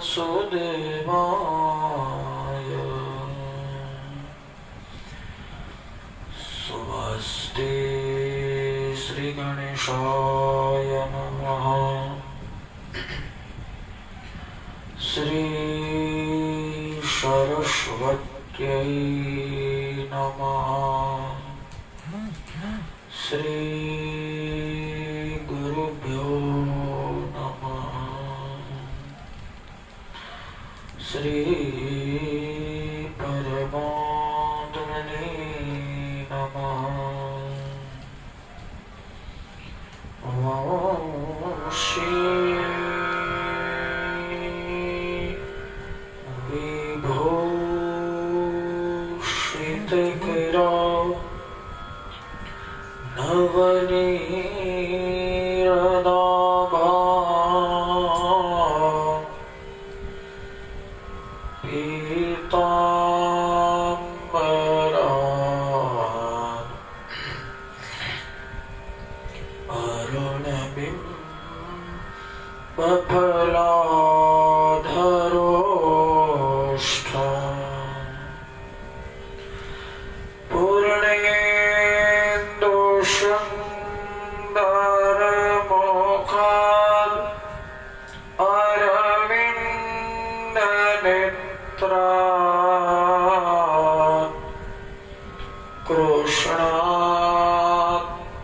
वासुदेवाय। स्वस्ति श्री गणेशाय नमः। श्री सरस्वत्यै नमः। श्री गुरुभ्यो नमः। श्री परमात्मने नमः। ओम श्री विभूषितकरा नवनीरदाभा पीताम्बरा अरुणबिम्बफलाधरोष्ठ पूर्णेन्दुसुन्दरमुखात् अरविन्दनेत्रात् कृष्णात्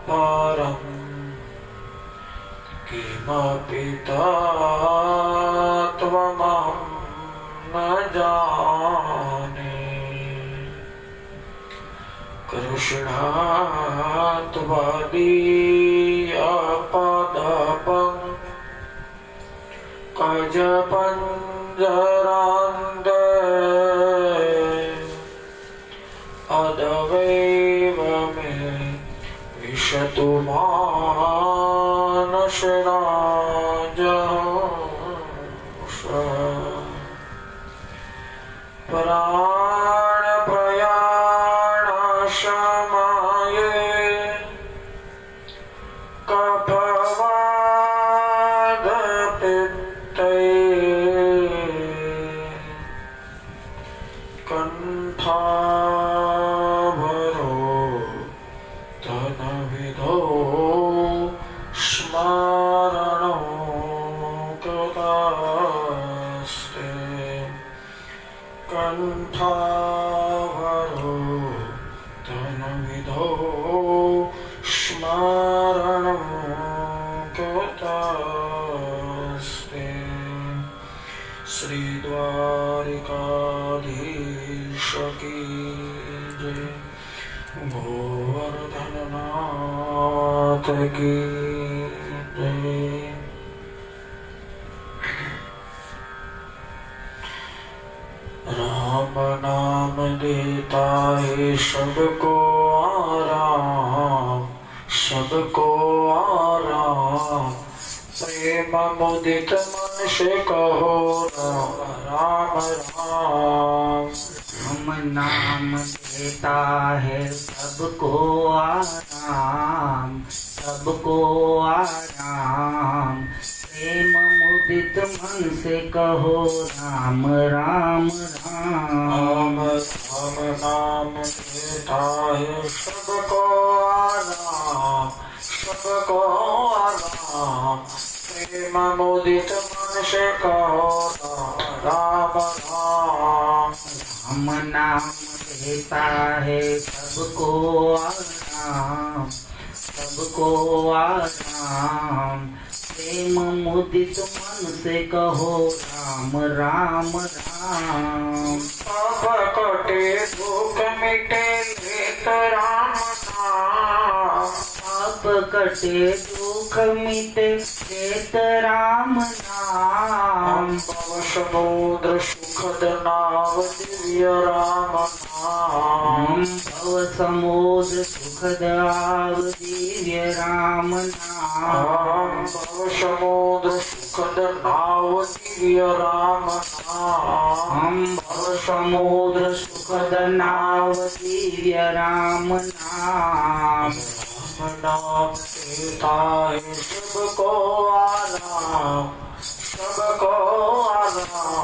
परम् किमपि तत्त्वमहं न जाने। कृष्णात् त्वदीयपदपङ्कजपञ्जरान्ते अदवैव मे विशतु मानसराजहंस। प्राणप्रयाणसमये कफवादपित्तये कंठावरोधनविधौ स्मरणो कृतास्ते। कंठावरोधनविधौ स्मरणो कृतास्ते। श्री द्वारिकाधीश की जय। गोवर्धननाथ की जय। राम नाम देता है सबको आराम, सबको आराम। प्रेम मुदित मन से कहो राम राम। हम नाम देता है सबको आराम, सबको आराम। प्रेम मुदित मन से कहो राम राम राम। राम नाम देता है सबको आराम, सबको आराम। प्रेम मुदित मन से कहो राम राम। हम नाम देता है सबको आराम, सबको आराम। प्रेम मुदित मन से कहो राम राम राम। पाप कटे दुख मिटे लेत राम नाम। पाप कटे दुख मिटे लेत राम नाम। भव समुद्र सुखद नाव दिव्य राम नाम। भव समुद्र सुखद आव दिव्य राम नाम। भव समुद्र सुखद नाव दिव्य राम नाम। भव समुद्र सुखद नाव दिव्य राम नाम। नाम देता है सबको आराम, सबको आराम।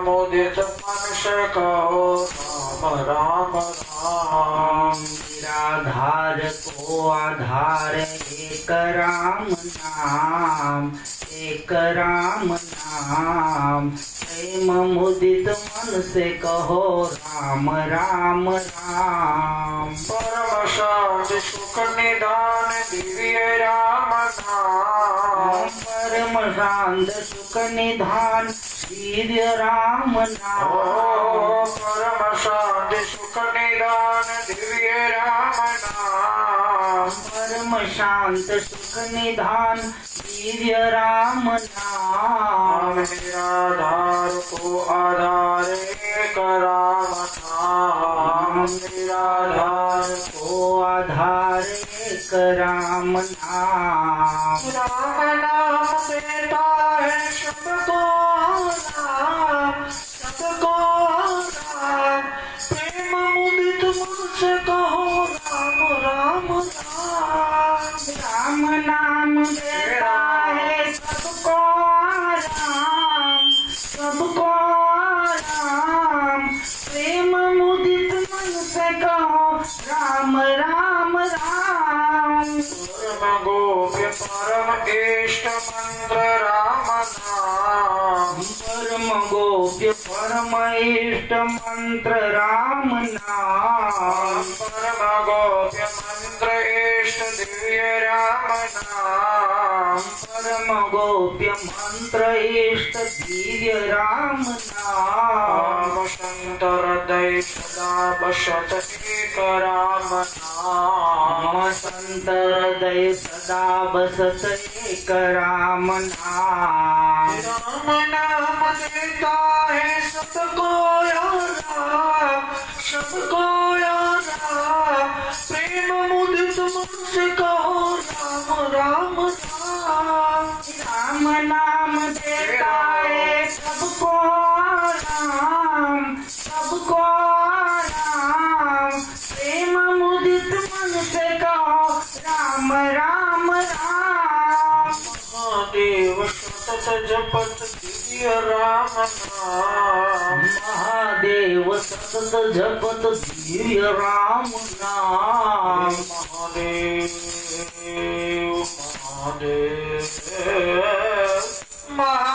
मुदित मन से कहो राम राम राम। निराधार को आधार एक राम नाम, एक राम नाम। प्रेम मुदित मन से कहो राम राम राम। परम शांति सुख निदान दिव्य राम नाम। परम शांत सुख निधान दिव्य राम नाम। परम शांति सुख निदान दिव्य राम नाम। परम शांत सुख निधान दिव्य राम नाम। निराधार को आधार एक राम नाम। निराधार को आधार एक राम नाम। राम नाम देता है सबको राम, सबको राम। प्रेम मुदित मन से कहो राम राम राम। राम नाम देता है सबको राम, सबको राम। प्रेम मुदित मन से कहो राम राम राम। परम गोप्य परम इष्ट मंत्र राम नाम। परम गोप्य परम इष्ट मंत्र राम नाम। परम गोप्य मंत्र इष्ट दिव्य राम नाम। परम गोप्य मंत्र इष्ट दिव्य राम नाम। संत हृदय सदा बसत एक राम नाम। संत हृदय सदा बसत एक राम नाम। राम नाम देता है सबको राम, सबको राम। प्रेम मुदित मन से कहो राम राम राम। राम नाम देता है सबको राम, सबको राम। प्रेम मुदित मन से कहो राम राम राम। महादेव सतत जपत दिव्य राम नाम। महादेव सतत जपत दिव्य राम नाम। महादेव महादेव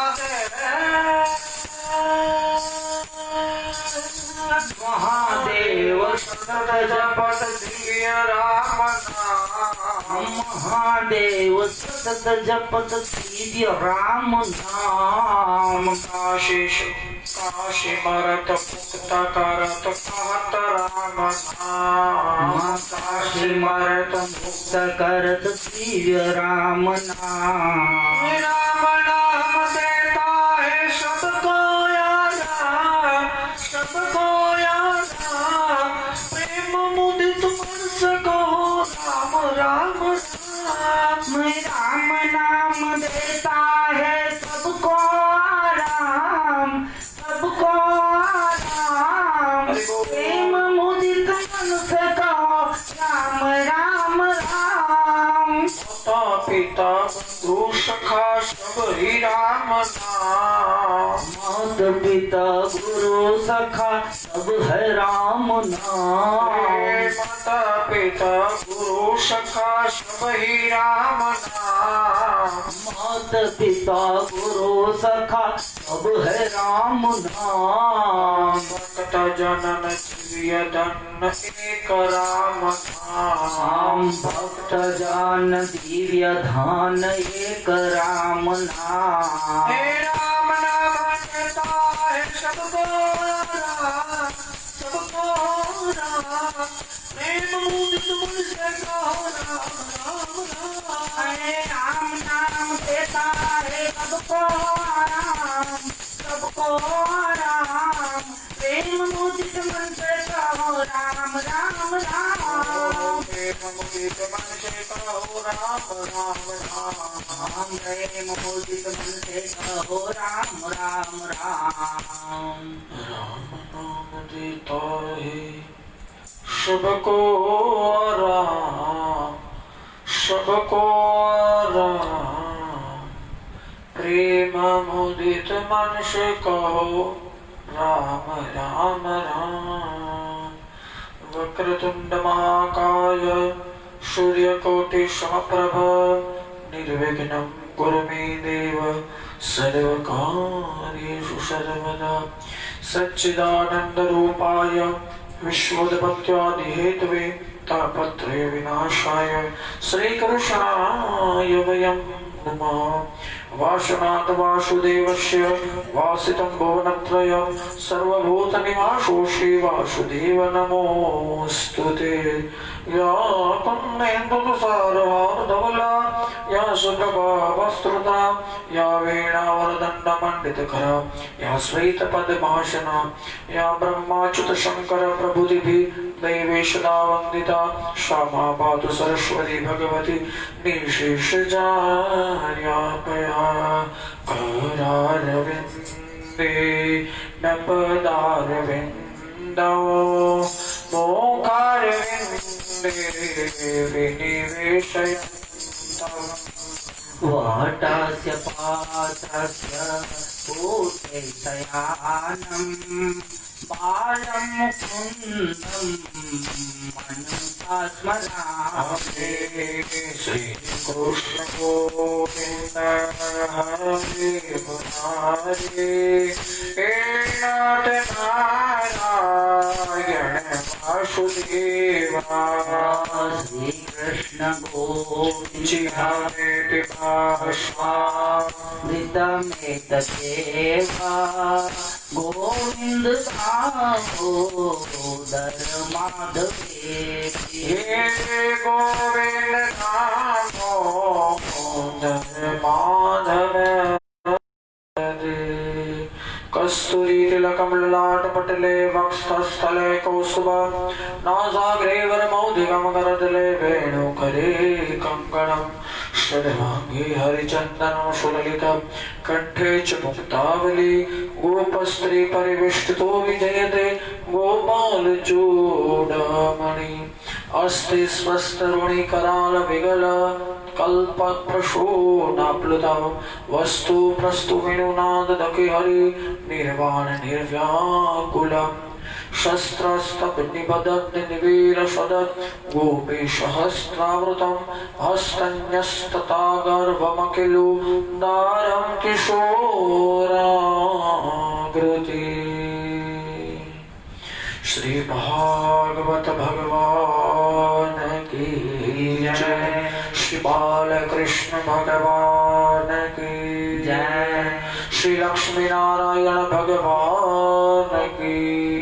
महादेव सतत जपत दिव्य राम नाम। महादेव सतत जपत दिव्य राम नाम। काशी मरत मुक्त करत कहत राम नाम। काशी मरत मुक्त करत दिव्य राम नाम। राम नाम देता है सबको राम, सबको राम। प्रेम मुदित मन से कहो राम राम राम। राम नाम देता है सबको राम, सबको राम। प्रेम मुदित मन से कहो राम राम राम। माता पिता बंधु सखा सब ही राम नाम। माता पिता गुरु सखा सब है राम नाम। माता पिता गुरु सखा सब ही राम नाम। माता पिता गुरु सखा सब है राम नाम। भक्त जनन दिव्य धन एक राम नाम। भक्त जान दिव्य धान एक राम नाम। हे राम नाम देता है सबको राम, सबको राम। प्रेम मुदित मन से कहो राम राम राम। हे राम नाम देता है सबको राम, सबको राम। प्रेम मुदित मन से कहो राम राम राम। प्रेम मुदित मन से कहो राम राम राम। प्रेम मुदित मन से कहो राम राम राम। राम नाम देता है सबको राम, सबको राम। प्रेम मुदित मन से कहो राम राम राम। वक्रतुंड महाकाय सूर्यकोटि समप्रभ निर्विघ्नं कुरु मे देव सर्वकार्येषु सर्वदा। सच्चिदानंद रूपाय विश्वोत्पत्त्यादिहेतवे तापत्रय विनाशाय श्रीकृष्णाय वयं नमः। वासुनाथ वासुदेवस्य वासितं भुवनत्रयं सर्वभूतनिवासो श्रीवासुदेव नमोऽस्तुते। या कुन्देन्दुतुषारहारधवला या सुप्रभावस्तुता या वीणावरदण्डमण्डितकरा या श्वेतपद्मासना या ब्रह्माच्युत शंकर प्रभुदिभिः दैवेशदा वन्दिता क्षमा पातु सरस्वती भगवती निर्शेषजार्यापया करारविन्दे नपदारविन्दो मोकारविन्दे विनिवेशयन्तम्। वटस्य पात्रस्य पूतैतयानं बालं मुकुन्दं मनसा स्मरामि। श्रीकृष्ण गोविन्द हरे मुरारे हे नाथ नारायण वासुदेवा। श्रीकृष्ण गोविन्द जिह्वामे पिपासा धृतमेतदेवा गोविन्द दामोदर माधवेति। हे गोविन्द दामोदर माधव कस्तूरीतिलकं ललाटपटले वक्षस्थले कौस्तुभा नासाग्रे वरमौलिकं करतले वेणुकरे कङ्कणं षड्वाङ्गे हरिचन्दनं सुललितं कण्ठे च मुक्तावली गोपस्त्री परिवेष्टितो विजयते गोपालचूडामणि अस्ति स्वस्तरुणि कराल विगल कल्पप्रसूनाप्लुता वस्तु प्रस्तु वेणुनाद दके हरि निर्वाण निर्व्याकुलम् शस्त्रस्तनिबदत् निवीर सदत् गोपीशहस्रावृतं हस्तन्यस्तथा गर्भमखिलो दारं किशोराकृति। श्री भागवत भगवान की जय। श्री बालकृष्ण भगवान की जय। श्री लक्ष्मी नारायण भगवान की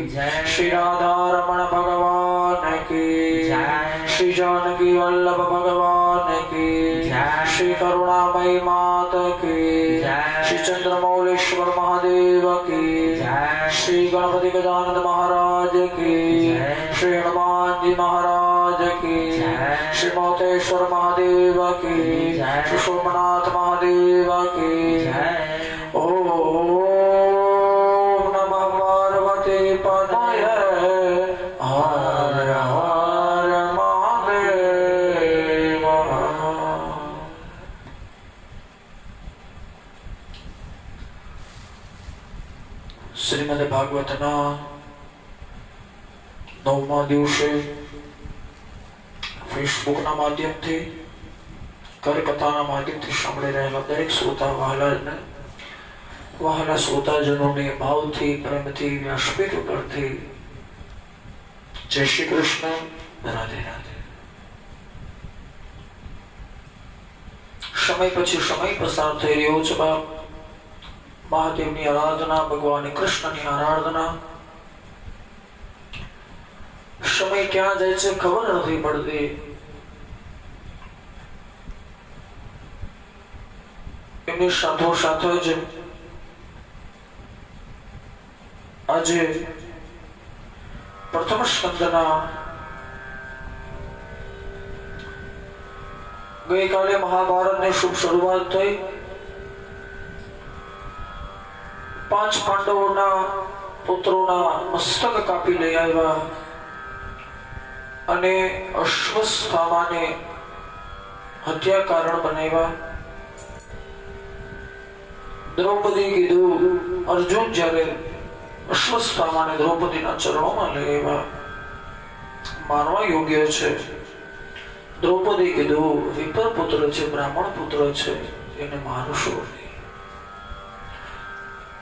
जय। श्री राधा रमण भगवान की जय। श्री जानकी वल्लभ भगवान की जय। श्री करुणामयी माता की जय। श्री चंद्रमौलेश्वर महादेव की जय। श्री गणपति गजानन महाराज की जय। श्री हनुमान जी महाराज की जय। श्री मोतेश्वर महादेव की जय। श्री सोमनाथ महादेव की जय। ओम नमः पार्वती पतये हर हर महादेव। શ્રીમદ ભાગવતના 9મા દિવસે ફેસબુકના માધ્યમથી કરકથાના માધ્યમથી સાંભળી રહેલા દરેક શ્રોતા વહાલા શ્રોતાજનોને ભાવથી પ્રેમથી વ્યાસપીઠ ઉપરથી જય શ્રી કૃષ્ણ, રાધે રાધે। સમય પછી સમય પસાર થઈ રહ્યો છે બાપ। મહાદેવની આરાધના, ભગવાન કૃષ્ણની આરાધના। સમય ક્યાં જાય છે ખબર નથી પડતી। એમની સાથોસાથ જ આજે પ્રથમ સ્કંદના ગઈકાલે મહાભારતની શુભ શરૂઆત થઈ। 5 પાંડવોના પુત્રોના મસ્તક કાપી લઈ આવ્યા અને અશ્વસ્થામાને હત્યા કારણ બનાવ્યા। દ્રૌપદી કીધું, અર્જુન જ્યારે અશ્વસ્થામાને દ્રૌપદીના ચરણોમાં લેવા માનવા યોગ્ય છે. દ્રૌપદી કીધું વિપ્ર પુત્ર છે, બ્રાહ્મણ પુત્ર છે, એને મારશો નહીં.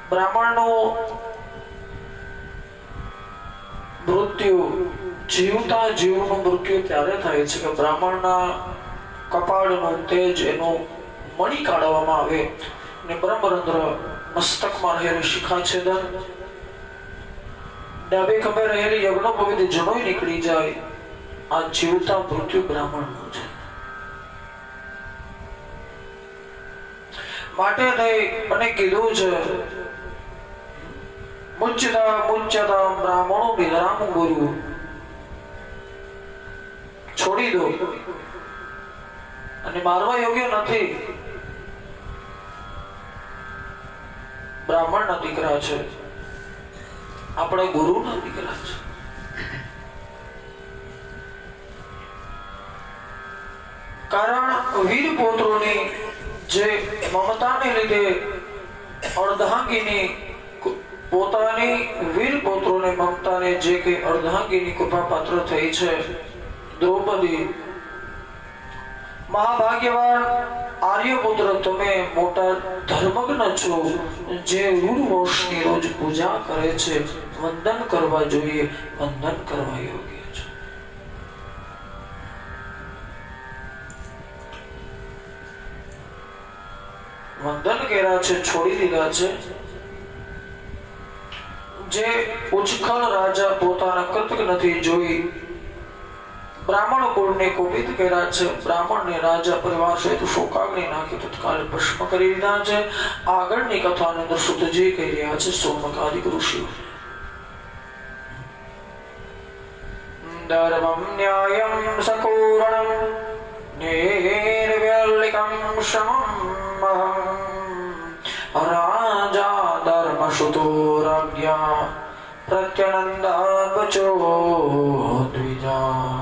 બ્રાહ્મણનો મૃત્યુ જીવતા જીવનું મૃત્યુ ત્યારે થાય છે કે બ્રાહ્મણના કપાળનું તેજ એનું મણી કાઢવામાં આવે અને બ્રહ્મરંધ્ર મસ્તકમાં રહેલી શિખા છેદન, ડાબે ખભે રહેલી યજ્ઞોપવિત જનોય નીકળી જાય. આ જીવતા મૃત્યુ બ્રાહ્મણનું છે. માટે મને કીધું છે મુચ્યતા બ્રાહ્મણો વિરામ ગુરુ, છોડી દો અને મારવા યોગ્ય નથી. બ્રાહ્મણ ના દીકરા છે, આપણા ગુરુ ના દીકરા છે. કારણ વીર પુત્રોની જે મમતાને લીધે અર્ધાંગીની પોતાની વીર પુત્રોને મમતાને જે કે અર્ધાંગીની કૃપા પાત્ર થઈ છે દ્રૌપદી. મહાભાગ્યવાન આર્યપુત્ર, તમે મોટા ધર્મજ્ઞ છો, જે રૂરવંશની રોજ પૂજા કરે છે, વંદન કરવા જોઈએ, વંદન કરવા યોગ્ય છે. વંદન કર્યા છે, છોડી દીધા છે. જે ઉચ્છખલ રાજા પોતાના કૃતજ્ઞ નથી જોઈ બ્રાહ્મણ કુળને કોપિત કર્યા છે. બ્રાહ્મણને રાજા પરિવાર સહિત શોકાગ્નિ નાખી તત્કાળ ભસ્મ કરી દીધા છે. આગળની કથાની અંદર સુતજી કહી રહ્યા છે સોમકાદિક ઋષિઓ. ધર્મમ ન્યાયમ સકૂર્ણમ નિર્વ્યલિકમ શમમ રાજા ધર્મસુતો રાજ્ઞા પ્રત્યનંદા બચો દ્વિજા.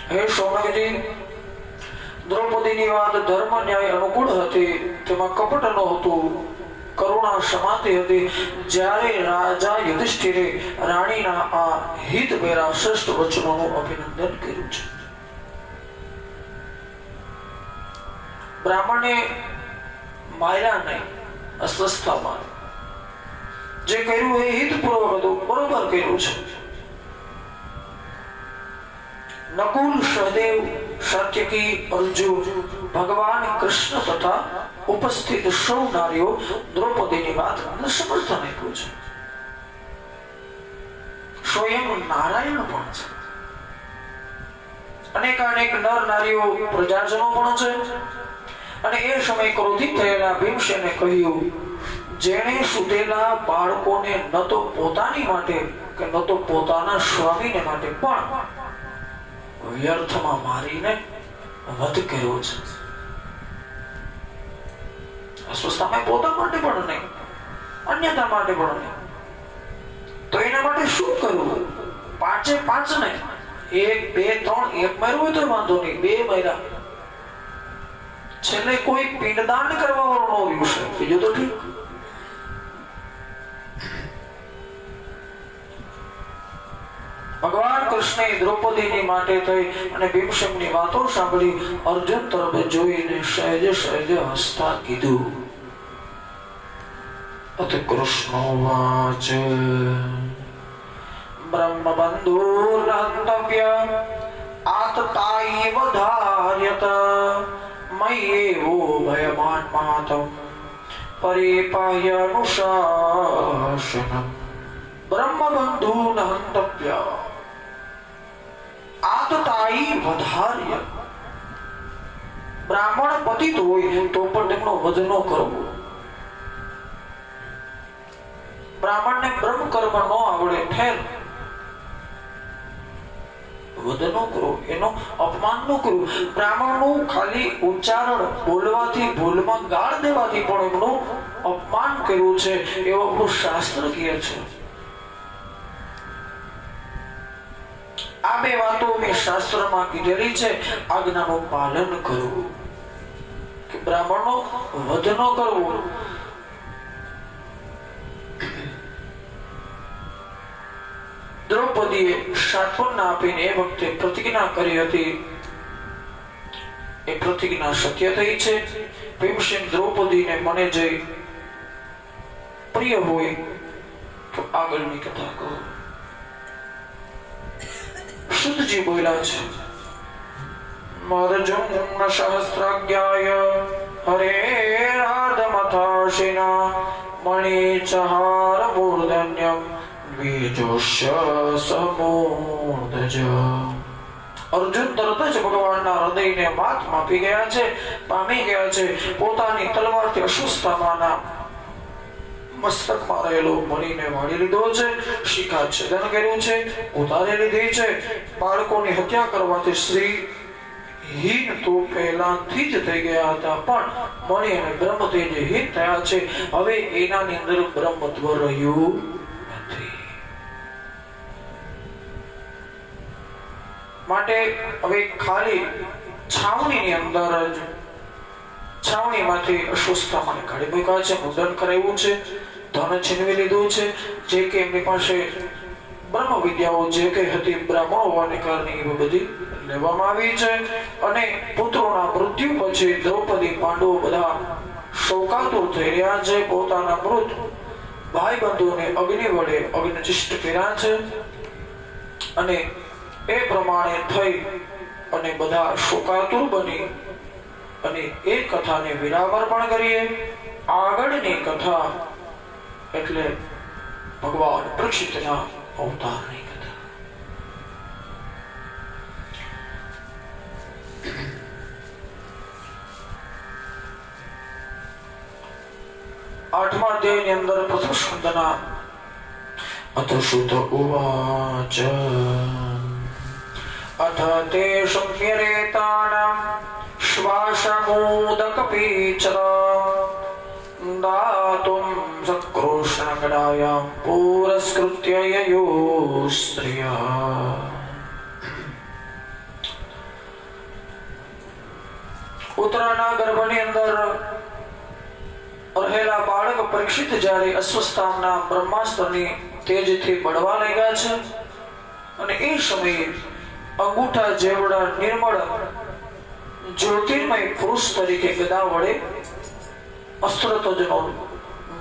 હે શૌનકજી, દ્રૌપદીની વાત ધર્મ ન્યાય અનુકૂળ હતી, તેમાં કપટ નહોતું, કરુણા સમાતિ હતી. જ્યારે રાજા યુધિષ્ઠિરે રાણીના આ હિતભેરા શ્રેષ્ઠ વચનોનું અભિનંદન કર્યું છે. બ્રાહ્મણે માર્યા નહીં, અસ્વસ્થામાં જે કર્યું એ હિતપૂર્વક હતું, બરોબર કર્યું છે. નકુલ, સહદેવ, સાત્યકી, અર્જુન, ભગવાન કૃષ્ણ તથા ઉપસ્થિત સૌ નારીઓ દ્રૌપદીની વાત સમર્થન આપ્યું છે. સ્વયં નારાયણ પણ છે, અનેકાનેક નર નારીઓ પ્રજાજનો પણ છે. અને એ સમય ક્રોધિત થયેલા ભીમસેને કહ્યું, જેણે સુધેલા બાળકોને ન તો પોતાની માટે કે ન તો પોતાના સ્વામીને માટે પણ વ્યર્થમાં મારીને વધ કર્યો છે. અસ્વસ્થામાં પોતા માટે પણ નહીં, અન્યતા માટે પણ નહીં. તો એના માટે શું કરવું? પાંચે પાંચ નહીં, એક, બે, ત્રણ, એક માર્યું હોય તો વાંધો નહીં, બે માર્યા. છેલ્લે કોઈ પિંડદાન કરવા વાળો ન રહ્યું છે, બીજું તો ઠીક. ભગવાન કૃષ્ણે દ્રૌપદીની માટે થઈ અને ભીમસેનની વાતો સાંભળી અર્જુન તરફ જોઈને સહેજે સહેજે હસતા કીધું, અથ કૃષ્ણોવાચ બ્રહ્મબંધુર્હંતવ્ય આતતાઈવ ધાર્યત મય્યેવો ભયમાન્માતમ પરિપાહ્યનુશાસનમ. બ્રહ્મબંધુર્હંતવ્ય આતતાઈ વધાર્ય. બ્રાહ્મણ પતિત હોય તો પણ તેમનો વધ ન કરવો. બ્રાહ્મણને બ્રહ્મ કર્મ ન આવડે, ઠેર વધ ન કરો, એનો અપમાન ન કરો. બ્રાહ્મણનું ખાલી ઉચ્ચારણ બોલવાથી, ભૂલમાં ગાળ દેવાથી પણ એમનું અપમાન કર્યું છે, એવું આપણું શાસ્ત્ર કહે છે. આ બે વાતો મેં શાસ્ત્રમાં કીધેલી છે. આજ્ઞાનું પાલન કરવું, કે બ્રાહ્મણનો વધ ન કરવો. દ્રૌપદીએ શાંત્વના આપીને એ વખતે પ્રતિજ્ઞા કરી હતી. એ પ્રતિજ્ઞા સત્ય થઈ છે. ભીમસેન દ્રૌપદીને મને જે પ્રિય હોય તો આગળની કથા કહો. શુદ્ધજી બોલ્યા છે, મરજુમ સહસ્ત્રાજ્ઞાય હરેરાધમથાશિના મણિચહાર મૂર્ધન્યમ બીજોષ્ય સમૂર્ધજ. અર્જુન તરત જ ભગવાનના હૃદયને વાત માપી ગયા છે, પામી ગયા છે. પોતાની તલવારથી અશ્વસ્થામાના મસ્તકમાં રહેલો મણીને વાળી લીધો છે, શિખા છેદન કર્યું છે, ઉતારી લીધી છે. બાળકોની હત્યા કરવાથી શ્રી હીન તો પહેલાથી જ થઈ ગયા હતા, પણ મણી અને બ્રહ્મ તેજ હીન થયા છે. હવે એનાની અંદર બ્રહ્મત્વ રહ્યું નથી. માટે હવે ખાલી છાવણીની અંદર જ છાવણીમાંથી અસ્વસ્થતાને કાઢી મૂક્યા છે, મુંડન કરાવ્યું છે, ધન છીનવી લીધું છે. જે કે એમની પાસે બ્રહ્મ વિદ્યાઓ જે કઈ હતી બ્રાહ્મણો હોવાને કારણે એ બધી લેવામાં આવી છે. અને પુત્રોના મૃત્યુ પછી દ્રૌપદી પાંડવો બધા શોકાતુર થઈ રહ્યા છે. પોતાના મૃત ભાઈ બંધુને અગ્નિ વડે અગ્નિચિષ્ટ કર્યા છે. અને એ પ્રમાણે થઈ અને બધા શોકાતુર બની અને એ કથાને વિરામ અર્પણ કરીએ. આગળની કથા એટલે ભગવાન પરીક્ષિતના અવતારની કથા. આઠમા અધ્યાયની અંદર પ્રથમ સ્કંદના અથ સુત ઉવાચ અથ તે સંપ્યરેતાનાં શ્વાસમોદક પીચર દાતુમ સકૃષ્ણગડાયાં પુરસ્કૃત્ય યયો સ્ત્રિયઃ. ઉત્તરાના ગર્ભની અંદર રહેલા બાળક પરીક્ષિત જ્યારે અસ્વસ્થાના બ્રહ્માસ્ત્રની તેજથી બળવા લાગ્યા છે અને એ સમયે અંગૂઠા જેવડા નિર્મળ જ્યોતિર્મય પુરુષ તરીકે ગદા વડે અસ્ત્રતજનો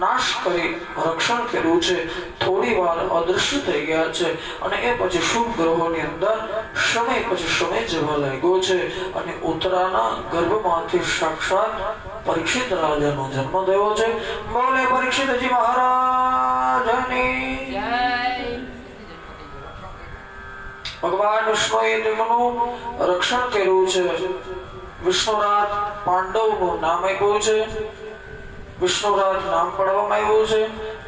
નાશ કરી રક્ષણ કર્યું છે. થોડી વાર અદૃશ્ય થઈ ગયા છે અને એ પછી શુભ ગ્રહોની અંદર સમય પછી સમય જવા લાગ્યો છે. અને ઉત્તરાના ગર્ભમાંથી સાક્ષાત પરીક્ષિત રાજાનો જન્મ થયો છે. બોલે પરીક્ષિતજી મહારાજની જય. ભગવાન વિષ્ણુએ તેમનું રક્ષણ કર્યું છે. વિષ્ણુરાજ પાંડવનું નામ આપ્યું છે. વિષ્ણુરાજ નામ પાડવામાં આવ્યું છે.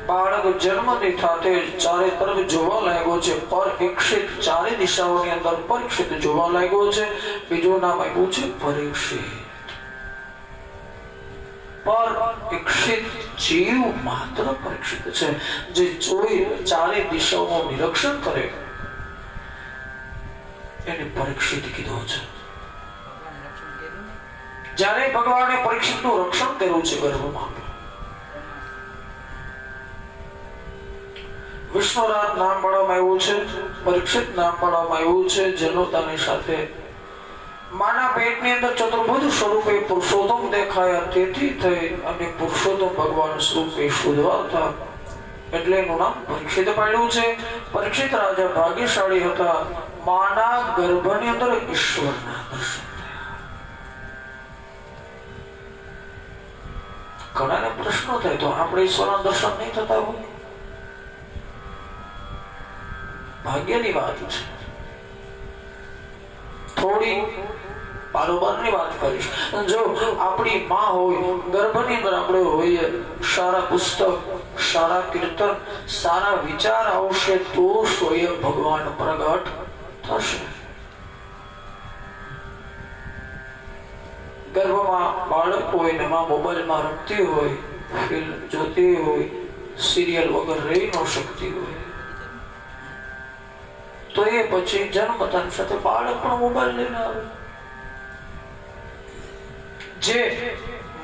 બાળક જન્મથી સાથે ચારે તરફ જોવા લાગ્યો છે. પરીક્ષિત ચારે દિશાઓની અંદર પરીક્ષિત જોવા લાગ્યો છે. બીજું નામ આપ્યું છે પરીક્ષિત. પરીક્ષિત જીવ માત્ર પરીક્ષિત છે, જે જોઈ ચારે દિશાઓનું નિરીક્ષણ કરે એને પરીક્ષિત કીધો છે. જ્યારે ભગવાને પરીક્ષિતનું રક્ષણ કર્યું છે ગર્ભમાં, વિષ્ણુરાજ નામ પાડવામાં આવ્યું છે, પરીક્ષિત નામ પાડવામાં આવ્યું છે. જનોતાની સાથે માના પેટની અંદર ચતુર્ભુજ સ્વરૂપે પુરુષોત્તમ દેખાયા, તેથી થઈ અને પુરુષોત્તમ ભગવાન સ્વરૂપે શોધવા હતા એટલે એનું નામ પરીક્ષિત પાડ્યું છે. પરીક્ષિત રાજા ભાગ્યશાળી હતા. માના ગર્ભની અંદર ઈશ્વરના દર્શન થયા. ઘણાને પ્રશ્નો થાય તો આપણે ઈશ્વરના દર્શન નહીં થતા હોય? ભાગ્યની વાત છે. થોડી બારોબારની વાત કરીશ. જો આપણી માં હોય, ગર્ભની અંદર આપણે હોઈએ, સારા પુસ્તક, સારા કીર્તન, સારા વિચાર આવશે તો સ્વયં ભગવાન પ્રગટ થશે. ગર્ભમાં બાળક હોય ને માં મોબાઈલમાં રમતી હોય, ફિલ્મ જોતી હોય, સિરિયલ વગર રહી ન શકતી હોય, તો એ પછી જન્મતાની સાથે બાળક પણ મોબાઈલ લઈને આવે. જે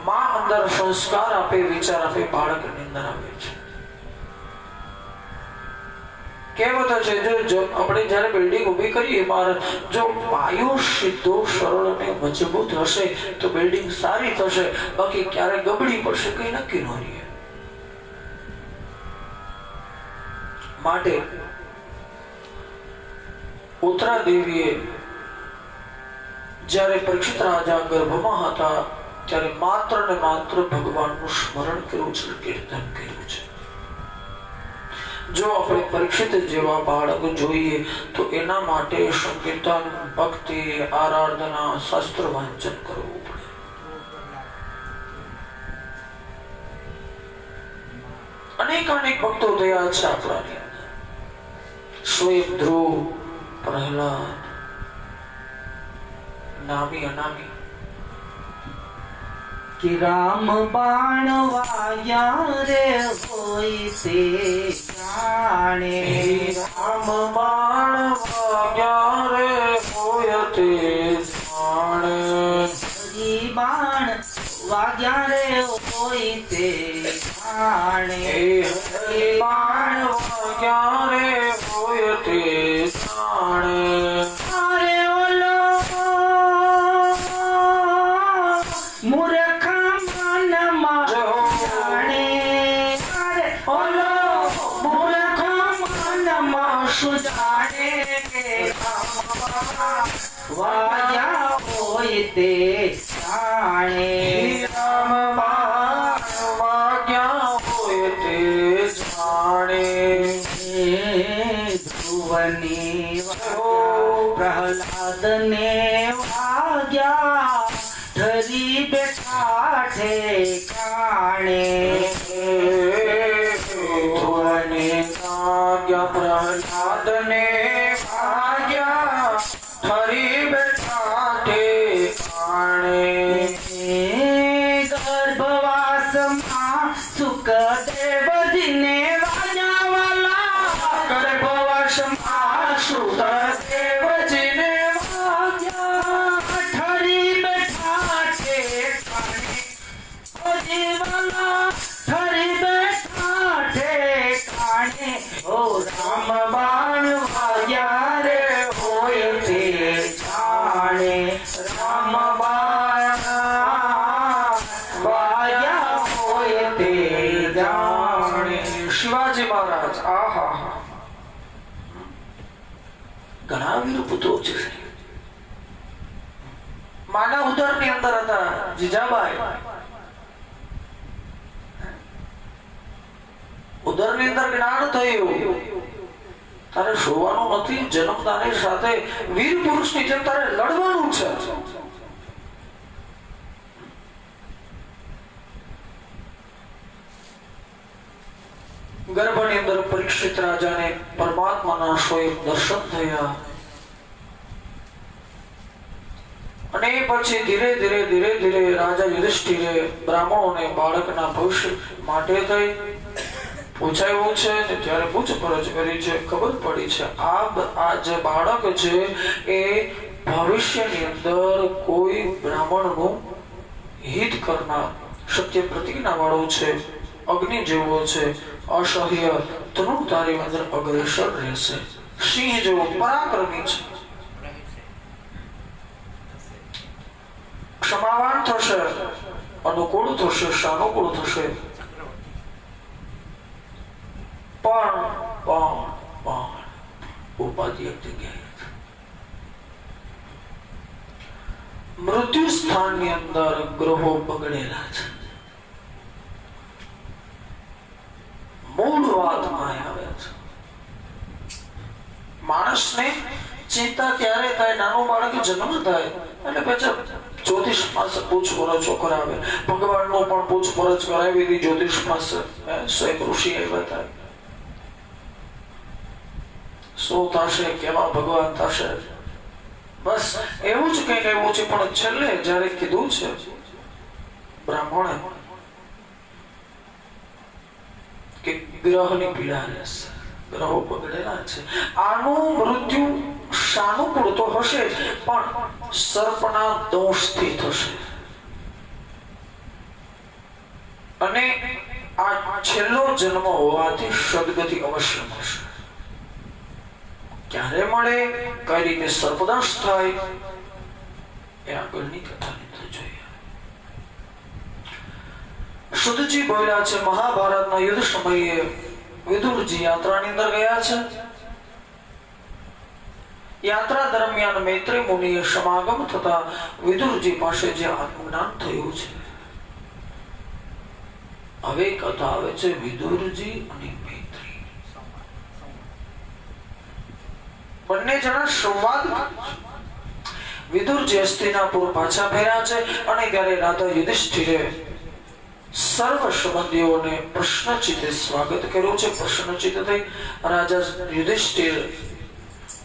માં અંદર સંસ્કાર આપે, વિચાર આપે, બાળકની અંદર આવે છે. કહેવત છે જો આપણે જ્યારે બિલ્ડિંગ ઊભી કરીએ મહારાજ, જો પાયો સીધો સરળ અને મજબૂત હશે તો બિલ્ડિંગ સારી થશે, બાકી ક્યારે ગબડી પડશે કઈ નક્કી ન રહે. માટે ઉત્તરા દેવીએ જ્યારે પરીક્ષિત રાજા ગર્ભમાં હતા ત્યારે માત્ર ને માત્ર ભગવાનનું સ્મરણ કર્યું છે, કીર્તન કર્યું છે. જો આપણે પરીક્ષિત જેવા બાળક જોઈએ તો એના માટે સંકીર્તન, ભક્તિ, આરાધના, શાસ્ત્ર વાંચન કરવું પડે. અનેક ભક્તો થયા છે આપણાની અંદર. સ્વયં ધ્રુવ, પ્રહલાદ, નામી અનામી. कि राम बाण वाया रे होई ते जाने, રામ બાણ વાગ્યા રે હોય તે જાણે. हरि बाण वाया रे होई ते जाने, હરિ બાણ વાગ્યા રે હોય તે જાણે. अरे ओलो मूर्ख मन जाने, अरे ओलो मूर्ख मन सुजाने के वाया होय ते जाने. રામ બાણ વાગ્યા હોય તે જાણે. ધ્રુવની પ્રહલાદ ને વાગ્યા ધરી બેઠા ઠેકાણે. ધ્રુવને વાગ્યા પ્રહલાદને વાગ્યા ધરી બેઠા ઠેકાણે. ગર્ભવાસમાં સુખદેવજીને વાજાવાલા, ગર્ભવાસમાં સુખદેવજીને વાગ્યા ઠરી બેઠા ઠેકાણે. ઓ જીવાલા ઠરી બેઠા ઠેકાણે. ઓ રામ બાણ વાગ્યા રે હોય તે જાણે, રામ બાણ વાગ્યા હોય તે જાણે. શિવાજી મહારાજ આહા ઘણા વીર પુત્રો છે. માના ઉદર ની અંદર હતા જીજાબાઈ. ઉદર ની અંદર જ્ઞાન થયું, તારે જોવાનું નથી, જન્મદાની સાથે વીર પુરુષ ની જેમ તારે લડવાનું છે. ગર્ભની અંદર પરીક્ષિત રાજાને પરમાત્માના સ્વયં દર્શન થયા અને પછી ધીરે ધીરે રાજા યુધિષ્ઠિરે બ્રાહ્મણોને બાળકના ભવિષ્ય માટે થઈ પૂછાયું છે. જ્યારે પૂછપરછ કરી છે ખબર પડી છે આ જે બાળક છે એ ભવિષ્યની અંદર કોઈ બ્રાહ્મણનું હિત કરનાર સત્ય પ્રતિજ્ઞા વાળો છે, અગ્નિ જેવો છે, અસહ્ય ધનુર્ધારી અંદર અગ્રેસર રહેશે, સિંહ જેવો પરાક્રમી છે, ક્ષમાવાન થશે, અનુકૂળ થશે, સાનુકૂળ થશે. પણ ઉપાધિ એક જગ્યાએ મૃત્યુ સ્થાનની અંદર ગ્રહો બગડેલા છે. મૂળ વાતમાં આવે છે માણસને ચિંતા ક્યારે થાય, નાનું બાળક જન્મ થાય એટલે પછી જ્યોતિષ પાસે પૂછપરછો કરાવે. ભગવાનનો પણ પૂછપરછ કરાવી હતી જ્યોતિષ પાસે. સ્વયં ઋષિ આવ્યા હતા, શું થશે, કેવા ભગવાન થશે, બસ એવું જ કઈક એવું છે. પણ છેલ્લે જયારે કીધું છે બ્રાહ્મણે કે ગ્રહની પીડા રહેશે, ગ્રહો બગડેલા છે, આનું મૃત્યુ સાનુકૂળ તો હશે પણ સર્પના દોષથી થશે. અને આ છેલ્લો જન્મ હોવાથી સદગતિ અવશ્ય મળશે. ક્યારે મળે, કઈ રીતે સર્પદંશ થાય, એ આગળની કથાની અંદર જોઈએ. શુદ્ધજી બોલ્યા છે, મહાભારતના યુદ્ધ સમયે વિદુરજી યાત્રાની અંદર ગયા છે. યાત્રા દરમિયાન મૈત્રી મુનિએ સમાગમ થતા વિદુરજી પાસે જે આત્મજ્ઞાન થયું છે. હવે કથા આવે છે વિદુરજી અને મૈત્રી બંને જણા સંવાદ. વિદુરજી હસ્તિનાપુર પાછા ફર્યા છે અને ત્યારે રાજા યુધિષ્ઠિરે સર્વ સંબંધીઓને પ્રશ્નચિત્તે સ્વાગત કર્યું છે. પ્રશ્નચિત્ત થઈ રાજા યુધિષ્ઠિર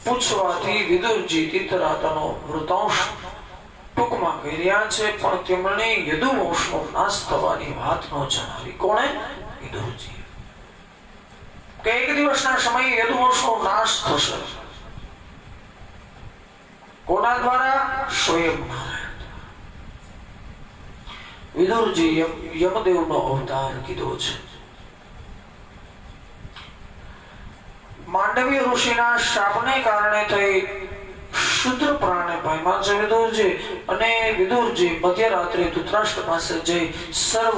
પૂછવાથી વિદુરજી તીર્થરાતાનો વૃતાંશ ટૂંકમાં કર્યા છે, પણ તેમણે યદુવંશનો નાશ થવાની વાત ન જણાવી. કોણે? વિદુરજી. કે એક દિવસના સમયે યદુવંશનો નાશ થશે. કોના દ્વારા? સ્વયં નારાયણ. વિદુરજી યમદેવનો અવતાર કીધો છે. માંડવી ઋષિના શાપને કારણે થઈ શુદ્ર પ્રાણે પામ્યા છે વિદુરજી. અને વિદુરજી મધ્યરાત્રે ધૃતરાષ્ટ્ર પાસે જઈ સર્વ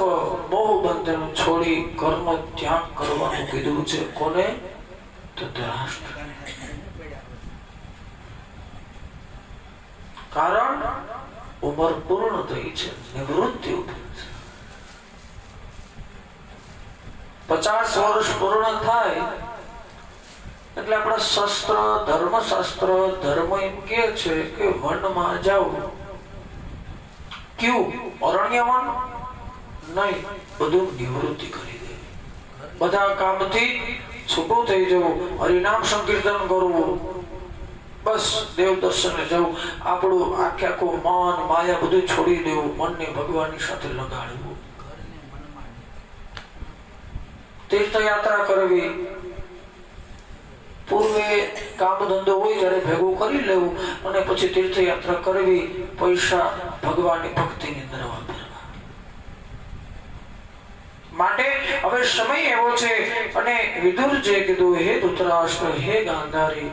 મોહ બંધન છોડી ઘરનો ત્યાગ કરવાનું કીધું છે. કોને? ધૃતરાષ્ટ્ર. કારણ ઉંમર પૂર્ણ થઈ છે, નિવૃત્તિ ઉભી છે. 50 વર્ષ પૂર્ણ થાય એટલે આપણા શાસ્ત્ર, ધર્મશાસ્ત્ર, ધર્મ એમ કે છે કે વનમાં જાવ. ક્યું? અરણ્યવન નહીં, બધું નિવૃત્તિ કરી દે. બધા કામથી છૂટું થઈ જવું, હરિનામ સંકીર્તન કરવું, બસ દેવ દર્શને જવું, આપણું આખું મન માયા બધું છોડી દેવું, મનને ભગવાનની સાથે લગાડવું, તીર્થયાત્રા કરવી. પૂર્વે કામ ધંધો હોય ત્યારે ભેગું કરી લેવું અને પછી તીર્થયાત્રા કરવી, પૈસા ભગવાનની ભક્તિની અંદર વાપરવા. માટે હવે સમય એવો છે. અને વિદુરજીએ કીધું, હે ધૃતરાષ્ટ્ર, હે ગાંધારી,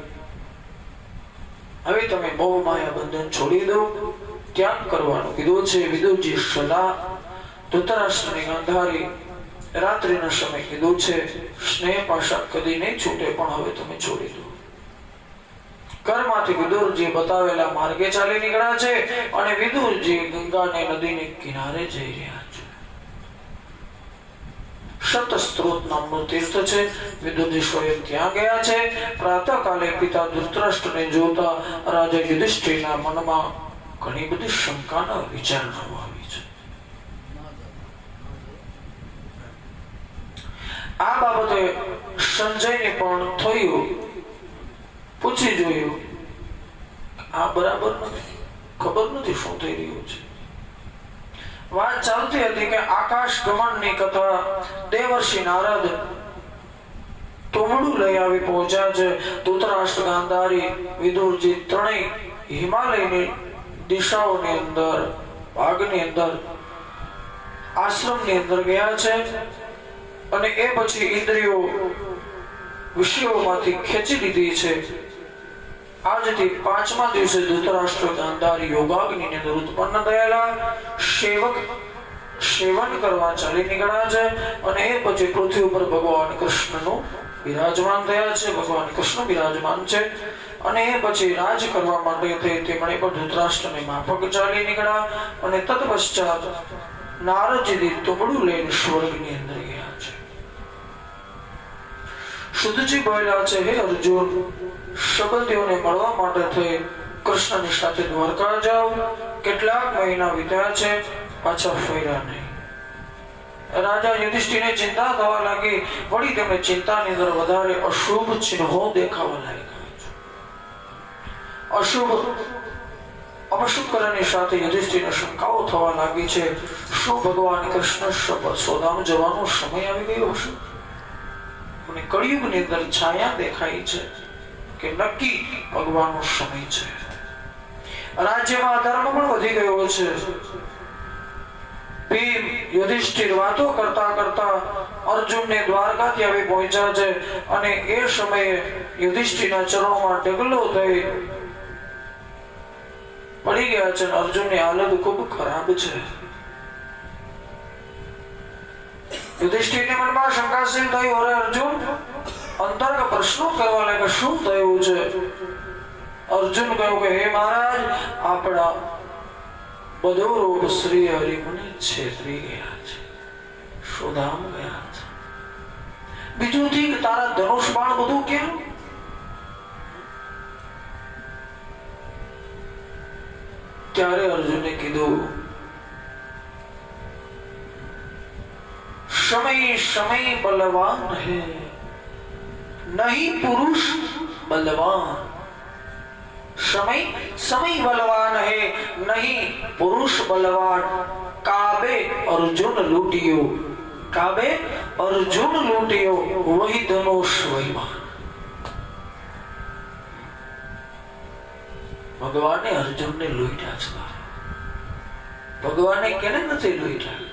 હવે તમે મોહ માયા બંધન છોડી દો, ત્યાગ કરવાનું કીધું છે. વિદુરજી સલાહ ધૃતરાષ્ટ્રની ગાંધારી રાત્રિના સમય કીધું છે, સ્નેહ પાશા કદી નહીં છૂટે, પણ હવે તમે છોડી દો. ઘરમાંથી વિદુરજી બતાવેલા માર્ગે ચાલી નીકળ્યા છે અને વિદુરજી ગંગાને નદીને કિનારે જઈ રહ્યા છે. શતસ્ત્રોત નામનું તીર્થ છે. વિદુરજી સ્વયં ત્યાં ગયા છે. પ્રાતઃકાલે પિતા ધૃતરાષ્ટ્રને જોતા રાજા યુધિષ્ઠિરના મનમાં ઘણી બધી શંકાના વિચારણાઓ આવી છે. આ બાબતે સંજયને પણ થયું, પૂછી જોયું, આ બરાબર નથી, ખબર નથી શું થઈ રહ્યું છે. વાત ચાલતી હતી કે આકાશ ગમનની કથા દેવર્ષિ નારદ તોમડું લઈ આવી પહોંચ્યા છે. ધૃતરાષ્ટ્ર, ગાંધારી, વિદુરજી ત્રણેય હિમાલયની દિશાઓની અંદર, ભાગની અંદર, આશ્રમની અંદર ગયા છે. અને એ પછી ઇન્દ્રિયો વિષયોમાંથી ખેંચી લીધી છે. આજથી 5મા દિવસે ધૃતરાષ્ટ્ર, ગાંધારી યોગાગ્નિની અંદર ઉત્પન્ન થયેલા સેવક સેવન કરવા ચાલી નીકળ્યા છે. અને એ પછી પૃથ્વી ઉપર ભગવાન કૃષ્ણનું બિરાજમાન થયા છે. ભગવાન કૃષ્ણ બિરાજમાન છે. અને એ પછી રાજ કરવા માટે થઈ તેમણે પણ ધૃતરાષ્ટ્રને માફક ચાલી નીકળ્યા. અને તત્પશ્ચાત નારદજી તુમડું લઈને સ્વર્ગની અંદર ગયા છે. શુદ્ધજી બોલ્યા છે, હે અર્જુન, સંબંધીઓને મળવા માટે થઈ કૃષ્ણની સાથે દ્વારકા જાઓ. કેટલાક મહિના વીત્યા છે, પાછા ફર્યા નહીં. રાજા યુધિષ્ઠિરને ચિંતા થવા લાગી. વળી તેમને ચિંતાની અંદર વધારે અશુભ ચિહ્નો દેખાવા લાગ્યા. અશુભ અપશુકરની સાથે યુધિષ્ઠિરને શંકાઓ થવા લાગી છે. શું ભગવાન કૃષ્ણ સોદામ જવાનો સમય આવી ગયો હશે? મને કળિયુગની અંદર છાયા દેખાય છે કે નક્કી ભગવાનનો સમય છે. રાજ્યમાં અધર્મ પણ વધી ગયો છે. ભીમ યુધિષ્ઠિર વાતો કરતા કરતા અર્જુન ને દ્વારકાથી આવી પહોંચ્યા છે અને એ સમયે યુધિષ્ઠિરના ચરણોમાં ઢગલો થઈ પડી ગયા છે. અર્જુનની હાલત ખૂબ ખરાબ છે. યુધિષ્ઠિરને મનમાં શંકાશીલ થયું, અરે અર્જુન, અંતર્ગ પ્રશ્નો કરવા લાગે, શું થયું છે? અર્જુન કહ્યું કે હે મહારાજ, આપણા બધો રોગ શ્રી હરિ મને છેતરી ગયા છે, શોધામ ગયા છે. બીજું થી તારા ધનુષ બાણ બધું કેમ? ત્યારે અર્જુને કીધું, સમય સમય બલવાન હે, નહીં પુરુષ બલવાન. સમય સમય બલવાન હે, નહીં પુરુષ બલવાન. કાબે અર્જુન લૂટિયો, કાબે અર્જુન લૂટિયો, વહી ધનુષ વહીમાન. ભગવાને અર્જુનને લૂંટ્યા છે. ભગવાને કેને નથી લૂંટ્યા?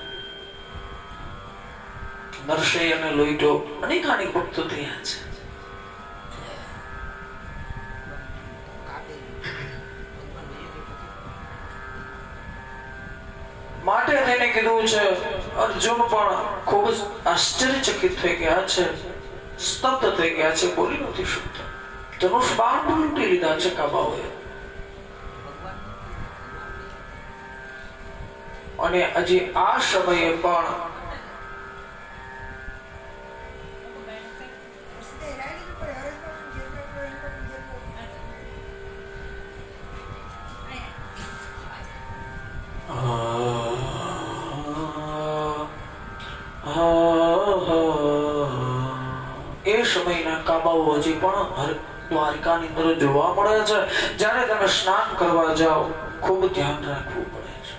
નરસૈયાને લૂંટ્યો, અનેક ભક્તો ત્યાં છે. માટે તેને કીધું છે. અર્જુન પણ ખૂબ જ આશ્ચર્યચકિત થઈ ગયા છે, સ્તબ્ધ થઈ ગયા છે, બોલી નથી શકતા. ધનુષ બાણ લૂંટી લીધા છે કાબાઓએ. અને હજી આ સમયે પણ એ સમયના કાબાઓ હજી પણ દ્વારકાની અંદર જોવા મળે છે. જ્યારે તમે સ્નાન કરવા જાઓ, ખૂબ ધ્યાન રાખવું પડે છે.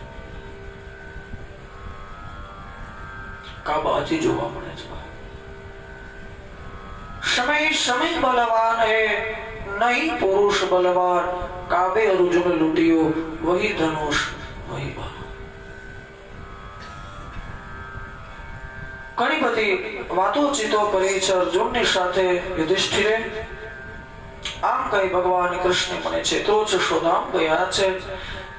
કાબા હજી જોવા મળે છે. સમય સમય બલવાન હે, નહીં પુરુષ બલવાન. કાબે અર્જુન લૂંટ્યો, વહી ધનુષ વહી બાણ. ઘણી બધી વાતો ચીતો કરી છે અર્જુનની સાથે યુધિષ્ઠિરે. આમ કહી ભગવાન કૃષ્ણ મને ચેતરો છે, શોધામ ગયા છે.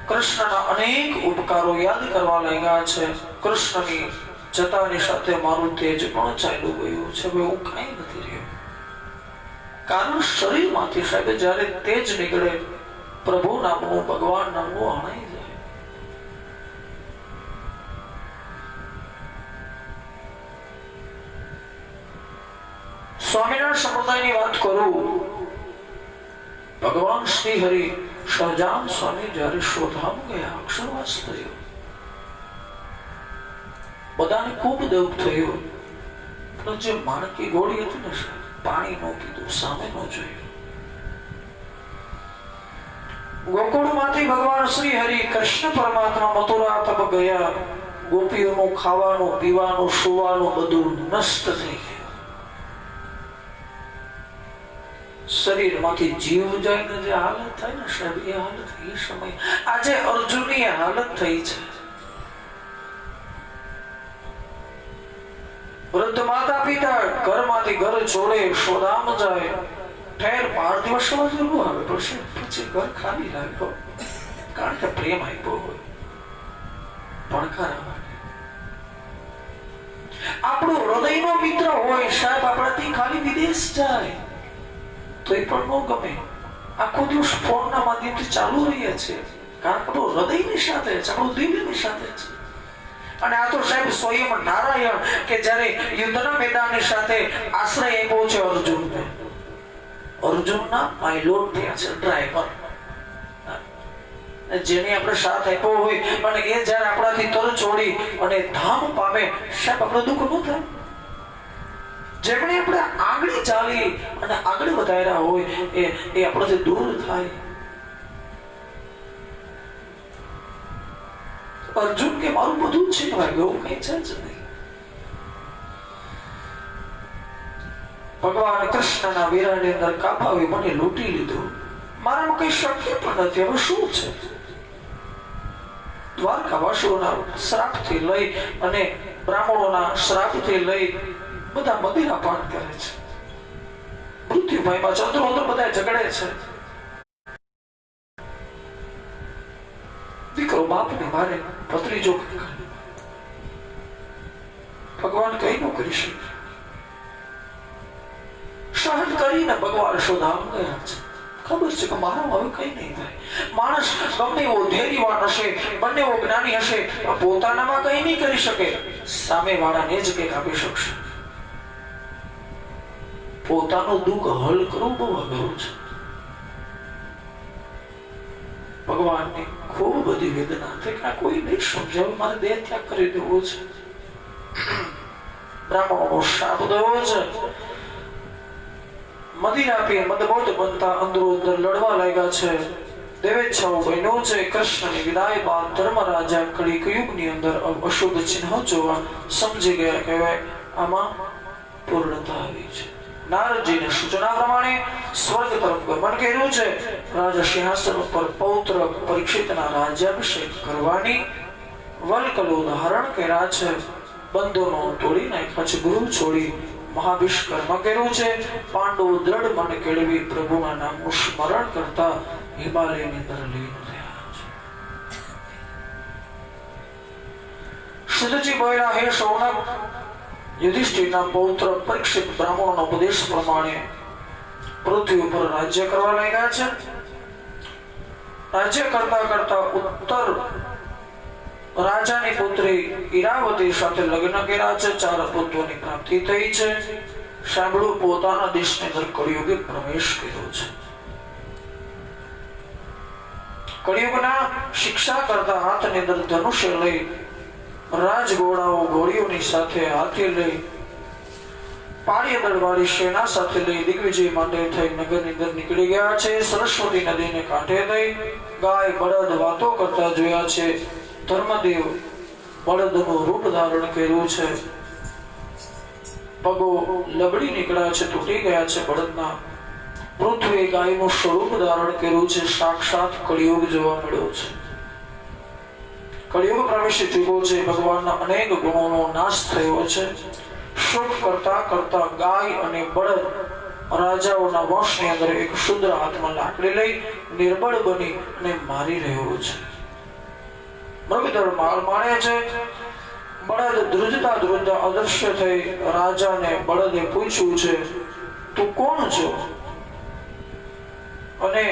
કૃષ્ણના અનેક ઉપકારો યાદ કરવા લાગ્યા છે. કૃષ્ણની જતાની સાથે મારું તેજ પણ ચાલ્યું ગયું છે. હવે હું કઈ નથી રહ્યો. કારણ શરીરમાંથી સાહેબ જ્યારે તેજ નીકળે, પ્રભુ નામનું, ભગવાન નામનું આણાઈ જાય. સ્વામિનારાયણ સંપ્રદાયની વાત કરું, ભગવાન શ્રી હરિ સહજાન સ્વામી જ્યારે શોધામ ગયા, અક્ષરવાસ થયો, બધાને ખૂબ દુઃખ થયું. પણ જે માણકી ગોળી હતી ને, પાણી નો પીધું, સામે નો જોયું. ગોકુળમાંથી ભગવાન શ્રી હરિ કૃષ્ણ પરમાત્મા મથુરા તપ ગયા. ગોપીઓનું ખાવાનું, પીવાનું, સુવાનું બધું નષ્ટ થઈ ગયું. શરીરમાંથી જીવ જાય જે હાલત થાય ને સાહેબ, એ હાલત એ સમય આજે અર્જુનની હાલત થઈ છે. વૃદ્ધ માતા પિતા ઘરમાંથી ઘર છોડે, શોધામ જાય. ઠેર પાર્થિવ શરીર જેવું આવે, પછી ઘર ખાલી લાગ્યો. કારણ કે પ્રેમ આપ્યો હોય, પડકાર આપણો હૃદયનો મિત્ર હોય સાહેબ, આપણાથી ખાલી વિદેશ જાય તો એ પણ ન ગમે. આખો દિવસ ફોનના માધ્યમથી ચાલુ રહીએ છીએ, કારણ કે આપણું હૃદયની સાથે છે, આપણું દિલની સાથે છે. અને આ તો સાહેબ સ્વયં નારાયણ કે જ્યારે યુદ્ધના મેદાનની સાથે આશ્રય આપ્યો છે અર્જુનને. અર્જુનના પાયલોટ થયા છે, ડ્રાઈવર. જેને આપણે સાથ આપ્યો હોય અને એ જ્યારે આપણાથી તર છોડી અને ધામ પામે, સાહેબ આપણે દુઃખ ન થાય. જેમણે આપણે આગળ ચાલી અને આગળ વધાર્યા હોય એ આપણાથી દૂર થાય. અર્જુન કે મારું બધું છે ને ભાઈ, એવું કઈ છે જ નહીં. ભગવાન કૃષ્ણના વીરાની અંદર કાપાવી મને લૂંટી લીધું. મારામાં કઈ શક્ય પણ નથી. હવે શું છે? દ્વારકાવાસીઓના શ્રાપથી લઈ અને બ્રાહ્મણોના શ્રાપથી લઈ બધા મદિરા પાન કરે છે, મૃત્યુભાઈમાં ચંદ્રો અંદર બધા ઝઘડે છે, દીકરો બાપને મારે, ભત્રીજો ભગવાન કઈ ન કરી શકે, સહન કરીને ભગવાન શોધામ ગયા છે. ખબર છે કે મારા હવે કઈ નહીં થાય. માણસ ગમે એવો ધૈર્યવાન હશે, બંને એવો જ્ઞાની હશે, પોતાનામાં કઈ નહીં કરી શકે, સામે વાળાને જ કંઈક આપી શકશે. પોતાનું દુઃખ હલ કરવું બહુ અઘરું છે. ભગવાનની ખૂબ બધી વેદના થઈ કે કોઈ નહીં સમજાવે, મારે દેહ ત્યાગ કરી દેવો છે. બ્રાહ્મણોનો શાપ દેવો છે. મદિરા પી મદબોધ બનતા અંદરો અંદર લડવા લાગ્યા છે. દેવેચ્છાઓ બન્યો છે. કૃષ્ણની વિદાય બાદ ધર્મરાજા કળિયુગ યુગની અંદર અશુભ ચિહ્ન જોવા સમજી ગયા કે આમાં પૂર્ણતા આવી છે. નારદજીની સૂચના પ્રમાણે સ્વર્ગ તરફ ગમન કર્યું છે. રાજા સિંહાસન ઉપર પૌત્ર પરીક્ષિતના રાજ્યાભિષેક કરવાની વલ્કલો ધારણ કર્યા છે. બંધોનો તોડી નાખ્યા છે. ગુરુ છોડી મહાવિશ્વકર્મ કર્યું છે. પાંડવો દ્રઢ મન કેળવી પ્રભુના નામનું સ્મરણ કરતા હિમાલયની અંદર લીન થયા છે. શુદ્ધજી બોલ્યા, હે શૌનક, યુધિષ્ઠિરના પૌત્ર પરીક્ષિત બ્રાહ્મણોના ઉપદેશ પ્રમાણે પૃથ્વી ઉપર રાજ્ય કરવા લાગ્યા છે. રાજ્ય કરતા કરતા ઉત્તર રાજાની પુત્રી ઈરાવતી સાથે લગ્ન કર્યા છે. 4 પુત્રોની પ્રાપ્તિ થઈ છે. સાંભળ્યું, પોતાના દેશની અંદર કળિયુગે પ્રવેશ કર્યો છે. કળિયુગના શિક્ષા કરતા હાથની અંદર ધનુષ્ય લઈ રાજઘોડાઓ ઘોડીઓની સાથે હાથી લઈ પાળી દળવાળી સેના સાથે લઈ દિગ્વિજય માટે થઈ નગરની અંદર નીકળી ગયા છે. સરસ્વતી નદીને કાંઠે થઈ ગાય બળદ વાતો કરતા જોયા છે. ધર્મદેવ બળદનું રૂપ ધારણ કર્યું છે. પગો લબડી નીકળ્યા છે, તૂટી ગયા છે બળદના. પૃથ્વી ગાયનું સ્વરૂપ ધારણ કર્યું છે. સાક્ષાત કળિયુગ જોવા મળ્યો છે. કળિયુગ પ્રવેશી ચૂક્યો છે. ભગવાનના અનેક ગુણોનો નાશ થયો છે. શોક કરતા કરતા ગાય અને બળદ રાજાઓના વંશની અંદર એક શુદ્ર હાથમાં લાકડી લઈ નિર્બળ બની અને મારી રહ્યો છે. મૃગદળ માર મારે છે. બળદ ધ્રુજતા ધ્રુજતા અદૃશ્ય થઈ રાજાને બળદે પૂછ્યું છે, તું કોણ છો અને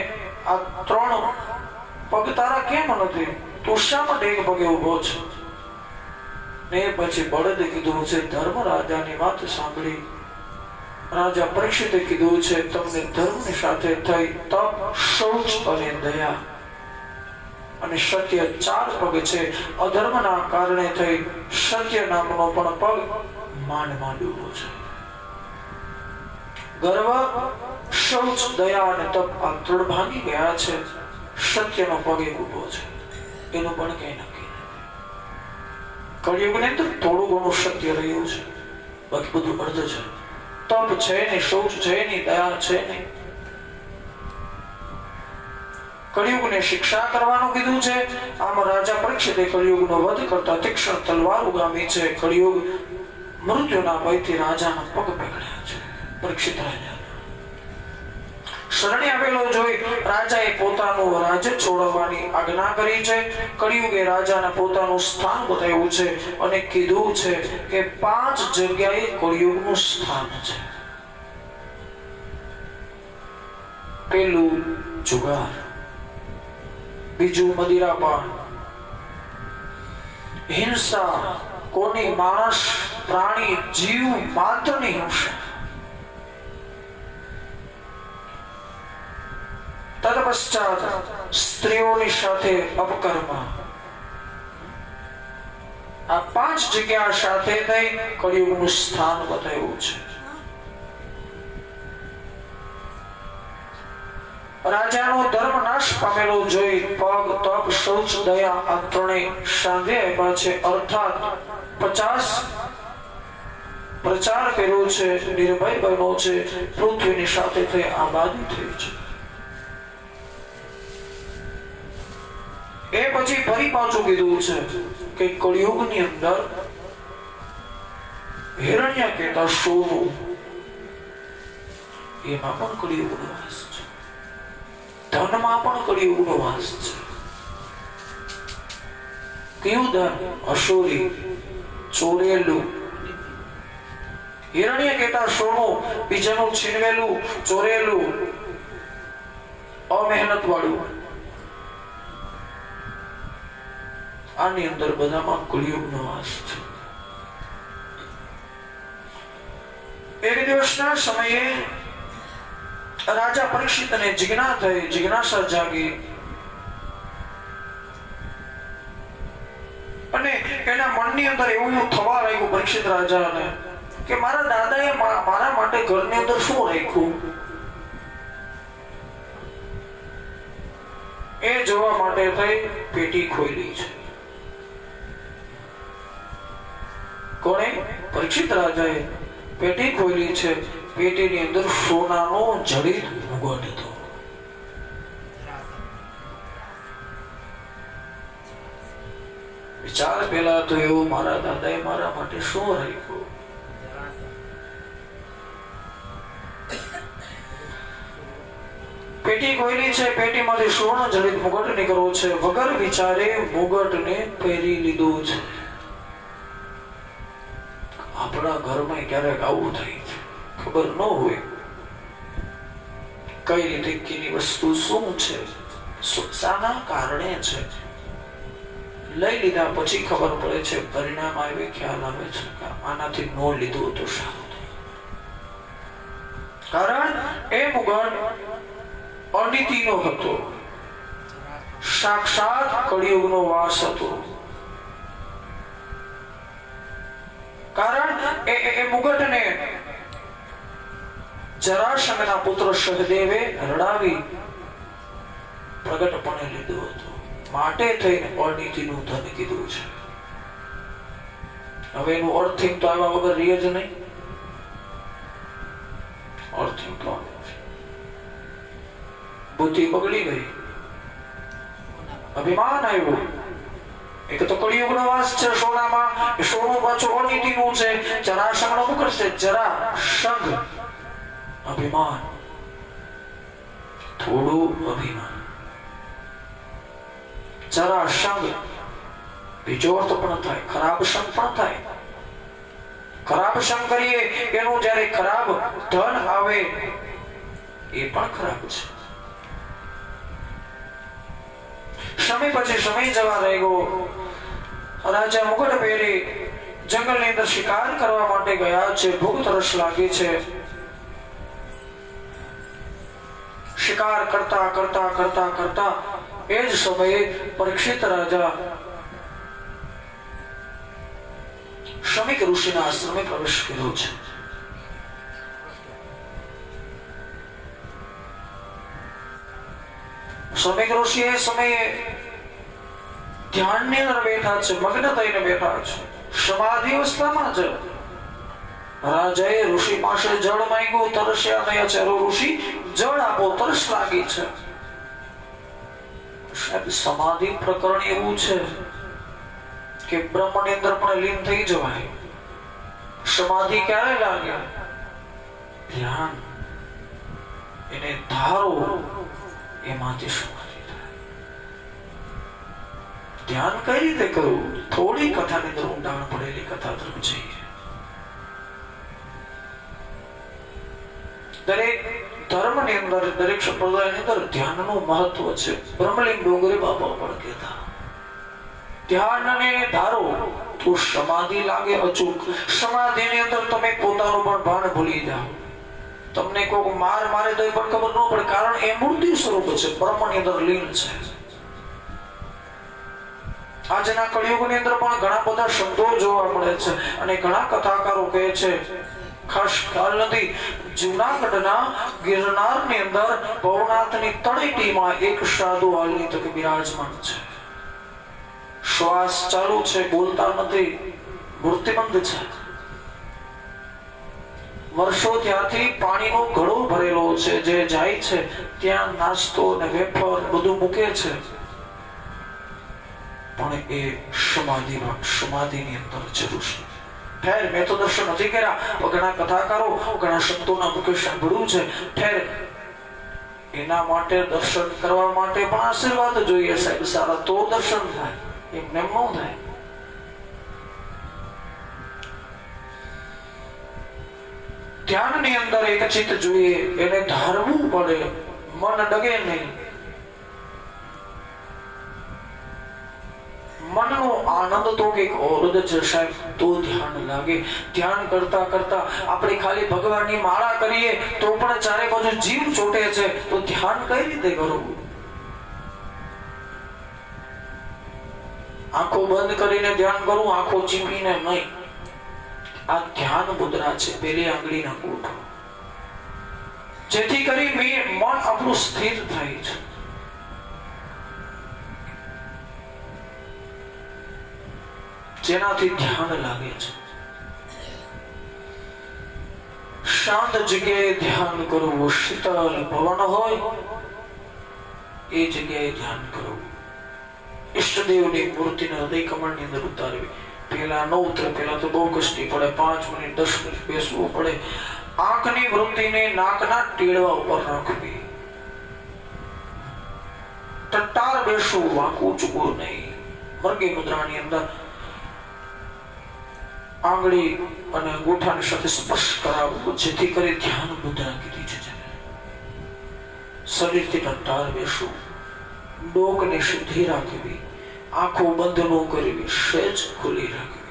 આ 3 પગ તારા કેમ નથી? તું શા માટે એક પગે ઉભો છે? ને પછી બળદે કીધું છે, ધર્મ રાજાની વાત સાંભળી રાજા પરીક્ષિતે કીધું છે, તમને ધર્મની સાથે થઈ તપ, શૌચ અને દયા અને સત્ય 4 પગ છે. અધર્મના કારણે થઈ સત્ય નામનો પણ પગ માંડ ઉભો છે. ગર્વ, શૌચ, દયા અને તપ આ 3 ભાંગી ગયા છે. સત્યનો પગ એક ઉભો છે. એનું પણ કઈ નક્કી નથી. કળિયુગની અંદર થોડું ઘણું સત્ય રહ્યું છે, બાકી બધું અર્ધ છે. તપ છે નહીં, શૌચ છે નહીં, દયા છે નહીં. કળિયુગને શિક્ષા કરવાનું કીધું છે. આમ રાજા પરીક્ષિતે કળિયુગનો વધ કરતા તીક્ષ્ણ તલવાર ઉગામી છે. કળિયુગ મૃત્યુના ભયથી રાજાના પગ પકડ્યા છે. પરીક્ષિત રાજા શરણે આવેલો જોઈ રાજાએ પોતાનું રાજ્ય છોડવાની આજ્ઞા કરી છે. કળિયુગે રાજાને પોતાનું સ્થાન બતાવ્યું છે અને કીધું છે કે 5 જગ્યાએ કળિયુગનું સ્થાન છે. પેલું જુગાર, બીજું મદિરાપાન, હિંસા, કોની માણસ, પ્રાણી, જીવ માત્રની હિંસા, તદપશ્ચાત સ્ત્રીઓની સાથે અપકર્મ. આ 5 જગ્યા સાથે થઈ કળિયુગનું સ્થાન બતાવ્યું છે. રાજાનો ધર્મ નાશ પામેલો જોઈ પગ, તપ, શૌચ, દયા આ 3 સાંધે આપ્યા છે. અર્થાત 50 પ્રચાર કર્યો છે. નિર્ભય બન્યો છે. પૃથ્વીની સાથે થઈ આબાદી થઈ છે. એ પછી ફરી પાછું કીધું છે કે કળિયુગની અંદર હિરણ્ય કહેતા સોનું, એમાં પણ કળિયુગનો વાસ છે. ધનમાં પણ કળિયુગનો વાસ છે. કયું ધન? અસુરી, ચોરેલું. હિરણ્ય કહેતા સોનું, બીજાનું છીનવેલું, ચોરેલું, અમહેનત વાળું. આની અંદર બધામાં કળિયુગનો વાસ છે. એક દિવસના સમયે રાજા પરીક્ષિતને જિજ્ઞાસા જાગી અને એના મનની અંદર એવું થવા લાગ્યું પરીક્ષિત રાજાને કે મારા દાદાએ મારા માટે ઘરની અંદર શું રાખ્યું, એ જોવા માટે થઈ પેટી ખોલી છે. કોણે? પરીક્ષિત રાજાએ પેટી ખોલી છે. પેટીની અંદર સોનાનો જડિત મુગટ હતો. વિચાર પેલા તો એવું, મારા દાદાએ મારા માટે શું રાખ્યું? પેટી ખોલી છે. પેટીમાંથી સોના જડિત મુગટ નીકળ્યો છે. વગર વિચારે મુગટને પહેરી લીધો છે. આપણા ઘરમાં ક્યારેક આવું થાય છે, ખબર ન હોય કઈ રીતે કેની વસ્તુ શું છે, શાના કારણે છે. લઈ લીધા પછી ખબર પડે છે, પરિણામ આવે, ખ્યાલ આવે છે કે આનાથી ન લીધું તો સારું થાય. કારણ એ મુગટ અનિતિનો હતો, સાક્ષાત કળિયુગનો વાસ હતો. કારણ એ મુગટને જરાસંઘના પુત્ર સહદેવે રડાવી પ્રગટપણે લીધું હતું. માટે થઈને અનિતિનું ધન કીધું છે. હવે એનું અર્થિંગ તો આવ્યા વગર રહે જ નહીં. અર્થિંગ તો બુદ્ધિ બગડી ગઈ, અભિમાન આવ્યું. એક તો કળિયુગનો વાસ છે સોનામાં, સોનું પાછું અનિતિનું છે. જરાસંઘનો મુકર છે. જરાસંઘ અભિમાન, થોડું અભિમાન. જરાસંઘ બીજો અર્થ પણ થાય, ખરાબ સંગ પણ થાય. ખરાબ સંગ કરીએ એનું જયારે ખરાબ ધન આવે એ પણ ખરાબ છે. સમય પછી સમય જવા લાગ્યો. રાજા મુગટ પહેરી જંગલની અંદર શિકાર કરવા માટે ગયા છે. ભૂખ તરસ લાગી છે. શિકાર કરતા કરતા કરતા કરતા એ જ સમયે પરીક્ષિત રાજા શમિક ઋષિના આશ્રમે પ્રવેશ કર્યો છે. શમિક ઋષિ એ સમયે ધ્યાનની અંદર બેઠા છે, મગ્ન થઈને બેઠા છે, સમાધિ અવસ્થામાં છે. રાજાએ ઋષિ પાસે જળ માંગ્યું, તરસ્યા થયા છે. ઋષિ જળ આપો, તરસ લાગી છે. સમાધિ પ્રકરણ એવું છે કે બ્રહ્મની અંદર પણ લીન થઈ જવાય. સમાધિ ક્યારે લાગે? ધ્યાન એને ધારો એમાંથી સમાધિ થાય. ધ્યાન કઈ રીતે કરવું? થોડી કથાની અંદર ઊંડાણ પડેલી કથા તરફ જઈએ. દરેક ધર્મની અંદર, દરેક સંપ્રદાયની અંદર ધ્યાનનું મહત્વ છે. બ્રહ્મલિંગ ડોંગરે બાપા પણ કહેતા, ધ્યાનને ધારો તો સમાધિ લાગે અચૂક. સમાધિની અંદર તમે પોતાનું પણ ભાન ભૂલી જાઓ. તમને કોઈ મારે તો એ પણ ખબર ન પડે, કારણ એ મૂર્તિ સ્વરૂપ છે, બ્રહ્મની અંદર લીન છે. આજના કળિયુગની અંદર પણ ઘણા બધા શબ્દો જોવા મળે છે અને ઘણા કથાકારો કહે છે, ખાસ ખ્યાલ નથી, જૂનાગઢના ગિરનારની અંદર ભવનાથની તળેટીમાં એક સાધુ હાલની તકે બિરાજમાન છે. શ્વાસ ચાલુ છે, બોલતા નથી, મૂર્તિબંધ છે. વર્ષો ત્યાંથી પાણીનો ઘડો ભરેલો છે. જે જાય છે ત્યાં નાસ્તો ને વેફર બધું મૂકે છે, પણ એ સમાધિની અંદર જરૂર છે. ઠેર મેં તો દર્શન નથી કર્યા, ઘણા કથાકારો ઘણા શબ્દોના મુખે સાંભળ્યું છે. ઠેર એના માટે દર્શન કરવા માટે પણ આશીર્વાદ જોઈએ સાહેબ સારા, તો દર્શન થાય, એમને એમ ન થાય. ધ્યાનની અંદર એક ચિત્ત જોઈએ, એને ધારવું પડે, મન ડગે નહીં. મનનો આનંદ તો કઈક ઓર જ છે સાહેબ, તો ધ્યાન લાગે. ધ્યાન કરતા કરતા આપણે ખાલી ભગવાનની માળા કરીએ તો પણ ચારે બાજુ જીવ ચોટે છે, તો ધ્યાન કઈ રીતે કરવું? આંખો બંધ કરીને ધ્યાન કરવું, આંખો ચીમીને નહીં. આ ધ્યાન મુદ્રા છે, પેલી આંગળીના કોઠો, જેથી કરી મન આપણું સ્થિર થાય છે. જેનાથી ધ્યાન લાગે છે. શાંત જગ્યાએ ધ્યાન કરવું, શીતળ પવન હોય એ જગ્યાએ ધ્યાન કરવું. ઈષ્ટદેવની મૂર્તિને હૃદય કમળની અંદર ઉતારવી. પેલા ન ઉતરે, પેલા તો બહુ કષ્ટી પડે, 5 મિનિટ 10 મિનિટ બેસવું પડે. આંખની વૃત્તિને નાકના ટેડવા ઉપર રાખવી. ટટ્ટાર બેસવું, વાંકું ચૂકવું નહીં. મર્ગે મુદ્રાની અંદર આંગળી અને અંગૂઠાની સાથે સ્પર્શ કરાવવું, જેથી કરી ધ્યાન મુદ્રા કીધી છે. શરીરથી ટટ્ટાર બેસવું, ડોકને સીધી રાખવી, આંખો બંધ ન કરવી, સહેજ ખુલ્લી રાખવી.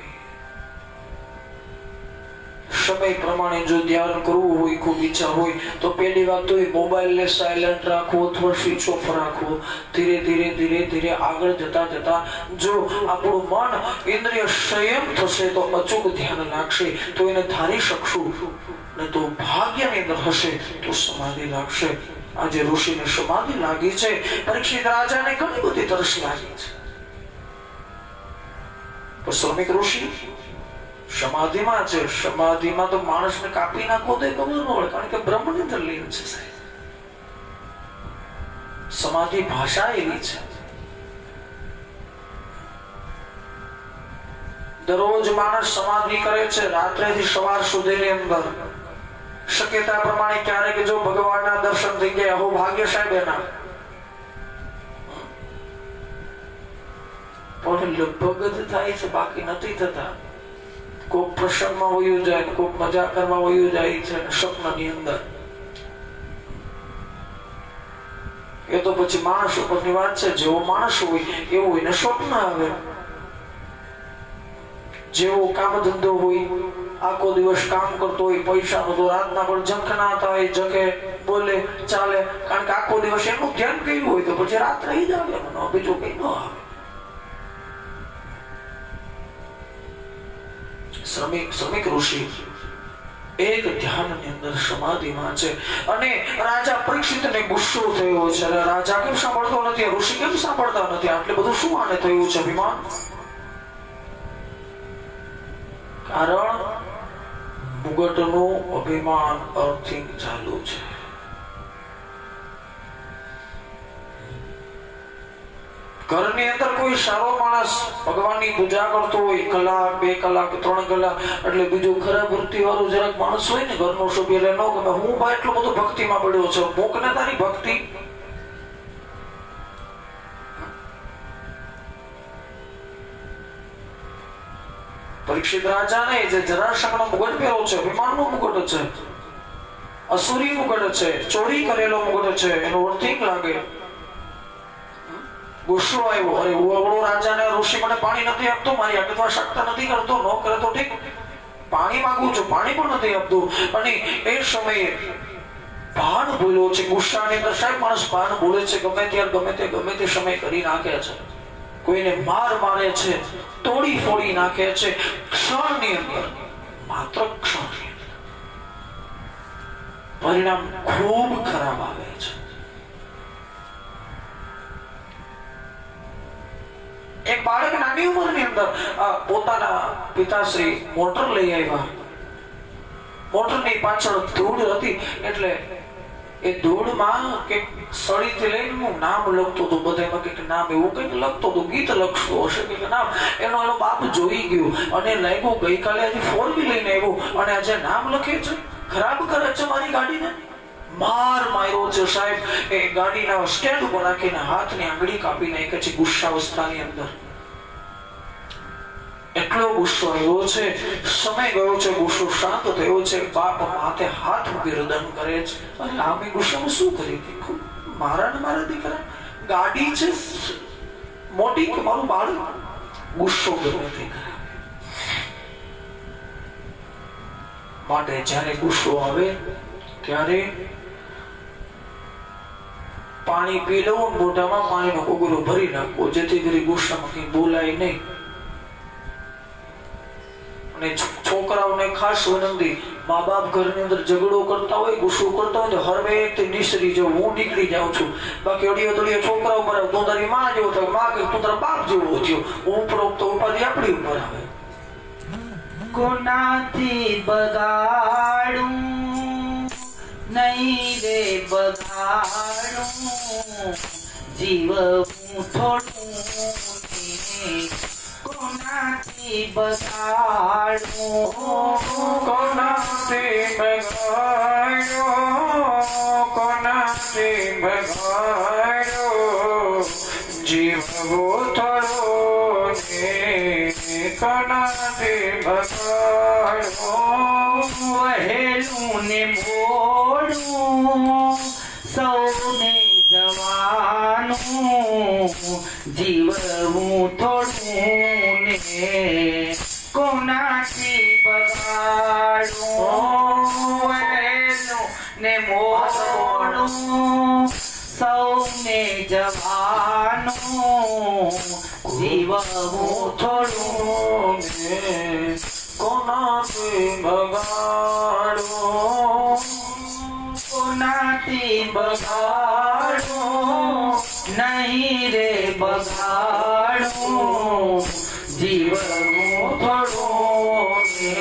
સમય પ્રમાણે જો ધ્યાન કરવું હોય, ખૂબ ઈચ્છા હોય તો પહેલી વાત તો મોબાઈલ ને સાયલેન્ટ રાખવો અથવા સ્વિચ ઓફ રાખવો. ધીરે ધીરે ધીરે ધીરે આગળ જતા જતા જો આપણું મન ઇન્દ્રિય સંયમ થશે તો અચૂક ધ્યાન લાગશે, તો એને ધારી શકશું. ને તો ભાગ્યની અંદર હશે તો સમાધિ લાગશે. આજે ઋષિને સમાધિ લાગી છે, પરીક્ષિત રાજાને ઘણી બધી તરસ લાગી છે. પણ શ્રમિક ઋષિ સમાધિમાં છે. સમાધિમાં તો માણસને કાપી નાખો તો ખબર ન પડે, કારણ કે બ્રહ્મની અંદર લીન છે સાહેબ. સમાધિ ભાષા એવી છે. દરરોજ માણસ સમાધિ કરે છે, રાત્રેથી સવાર સુધીની અંદર. શક્યતા પ્રમાણે ક્યારેક જો ભગવાનના દર્શન થઈ ગયા, હો ભાગ્ય સાહેબ એના. પણ લગભગ જ થાય છે, બાકી નથી થતા. કોક પ્રસંગમાં વયું જાય, કોક મજા કરવા વયું જાય છે સપનાની અંદર. એ તો પછી માણસ ઉપરની વાત છે. જેવો માણસ હોય એવું એને સ્વપ્ન આવે. જેવો કામ ધંધો હોય, આખો દિવસ કામ કરતો હોય, પૈસાનો તો રાતના પણ ઝંખના થાય, જગે, બોલે, ચાલે. કારણ કે આખો દિવસ એનું ધ્યાન કર્યું હોય તો પછી રાત્રે જ આવે, બીજું કઈ ન આવે. શ્રમિક ઋષિ એક ધ્યાનની અંદર સમાધિમાં છે. અને રાજા પરીક્ષિતને ગુસ્સો થયો છે. રાજા કેમ સાંભળતો નથી, ઋષિ કેમ સાંભળતા નથી, આટલે બધું શું આને થયું છે અભિમાન? કારણ મુગટનું અભિમાન અર્થિંગ ચાલુ છે. ઘરની અંદર કોઈ સારો માણસ ભગવાનની પૂજા કરતો હોય, કલાક 2 કલાક 3 કલાક, એટલે બીજું ખરાબ વૃત્તિ વાળું જરાક માણસ હોય ને ઘરનો સભ્ય, એટલે ન ગમે. હું ભાઈ એટલો બધો ભક્તિમાં પડ્યો છું, મૂકને તારી ભક્તિ. પરીક્ષિત રાજાને જે જરાસંઘનો મુગટ પહેરો છે, અભિમાનનો મુગટ છે, અસુરી મુગટ છે, ચોરી કરેલો મુગટ છે, એનો અર્થિંગ લાગે. ગુસ્સો આવ્યો, અરે ઉવળો રાજાને ઋષિ મને પાણી નથી આપતો, મારી આગળ શકતા નથી કરતો, ન કરે તો ઠીક, પાણી માંગુ છું, પાણી પણ નથી આપતું. અને એ સમયે ભાન ભૂલ્યો છે. ગુસ્સાની અંદર સાહેબ માણસ ભાન ભૂલે છે, ગમે ત્યારે ગમે તે સમય કરી નાખે છે. કોઈને મારે છે, તોડી ફોડી નાખે છે. ક્ષણની અંદર, માત્ર ક્ષણની અંદર પરિણામ ખૂબ ખરાબ આવે છે. એક બાળક નાની ઉંમરની અંદર પોતાના પિતાશ્રી મોટર લઈ આવ્યા. મોટરની પાછળ ધૂળ હતી, એટલે એ ધૂળમાં કે સળીથી લઈને હું નામ લખતો હતો, બધામાં કંઈક નામ એવું કંઈક લખતો હતો, ગીત લખતો હશે કંઈક નામ. એનો બાપ જોઈ ગયો અને લાગ્યું ગઈકાલે હજી 4 લઈને આવ્યો અને આજે નામ લખે છે, ખરાબ કરે છે મારી ગાડીને. માર માર્યો છે સાહેબ. એ ગાડીના સ્ટેન્ડ ઉપર રાખીને હાથની આંગળી કાપી નાખે છે ગુસ્સાવસ્થાની અંદર. એટલો ગુસ્સો આવ્યો છે. સમય ગયો છે, ગુસ્સો શાંત થયો છે. બાપ માથે હાથ મૂકી રુદન કરે છે. અરે આમે ગુસ્સામાં શું કરી દીધું? મારા ને મારા દીકરા ગાડી છે મોટી કે મારું બાળક? ગુસ્સો ગમે તે માટે જ્યારે ગુસ્સો આવે ત્યારે પાણી પી લઉં, મોઢામાં પાણીનો કોગળો ભરી નાખવો, જેથી કરી ગુસ્સામાં કઈ બોલાય નહીં. અને છોકરાઓને ખાસ વિનંતી, મા બાપ ઘરની અંદર ઝઘડો કરતા હોય, ગુસ્સો કરતા હોય તો હરવે તે નિસરી જાવ. હું નીકળી જાઉં છું. બાકી અડીયો તળિયો છોકરા ઉપર આવે, તું તારી માં જેવો થયો, માં કે તું તારા બાપ જેવો થયો. ઉપરોક્ત ઉપાધિ આપણી ઉપર આવે. કોનાથી બગાડું નહીં રે બગાડું, જીવવું થોડું ને કોનાથી બગાડું, કોનાથી બગાડ્યો, કોનાથી બગાડ્યો, જીવવું થોડું ને કોનાથી બગાડ્યો. વહેલું ને મોડું સૌને જવાનું, જીવવું થોડું ને કોનાથી બગાડું. વહેલું ને મોડું સૌને જવાનું, જીવવું થોડું ને કોનાથી બગાડો, કોનાથી બગાડો નહીં રે બગાડો, જીવવું થોડું ને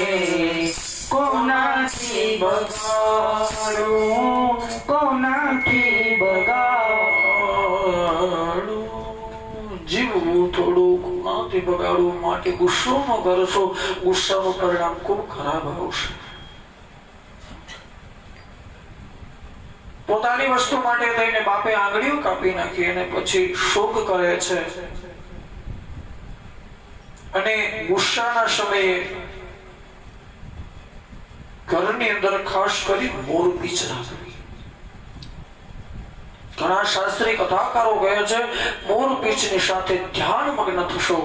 કોનાથી બગાડો, કોનાથી બગાડો, જીવવું થોડું કોનાથી બગાડવું. માટે ગુસ્સો ન કરશો, ગુસ્સાનું પરિણામ ખૂબ ખરાબ આવશે. પોતાની વસ્તુ માટે થઈને બાપે આંગળીઓ કાપી નાખી અને પછી શોક કરે છે. અને ગુસ્સાના સમયે ઘરની અંદર ખાસ કરી મોરપીંછ રાખવી. ઘણા શાસ્ત્રી કથાકારો કહે છે મોરપીંછની સાથે ધ્યાન મગ્ન થશો,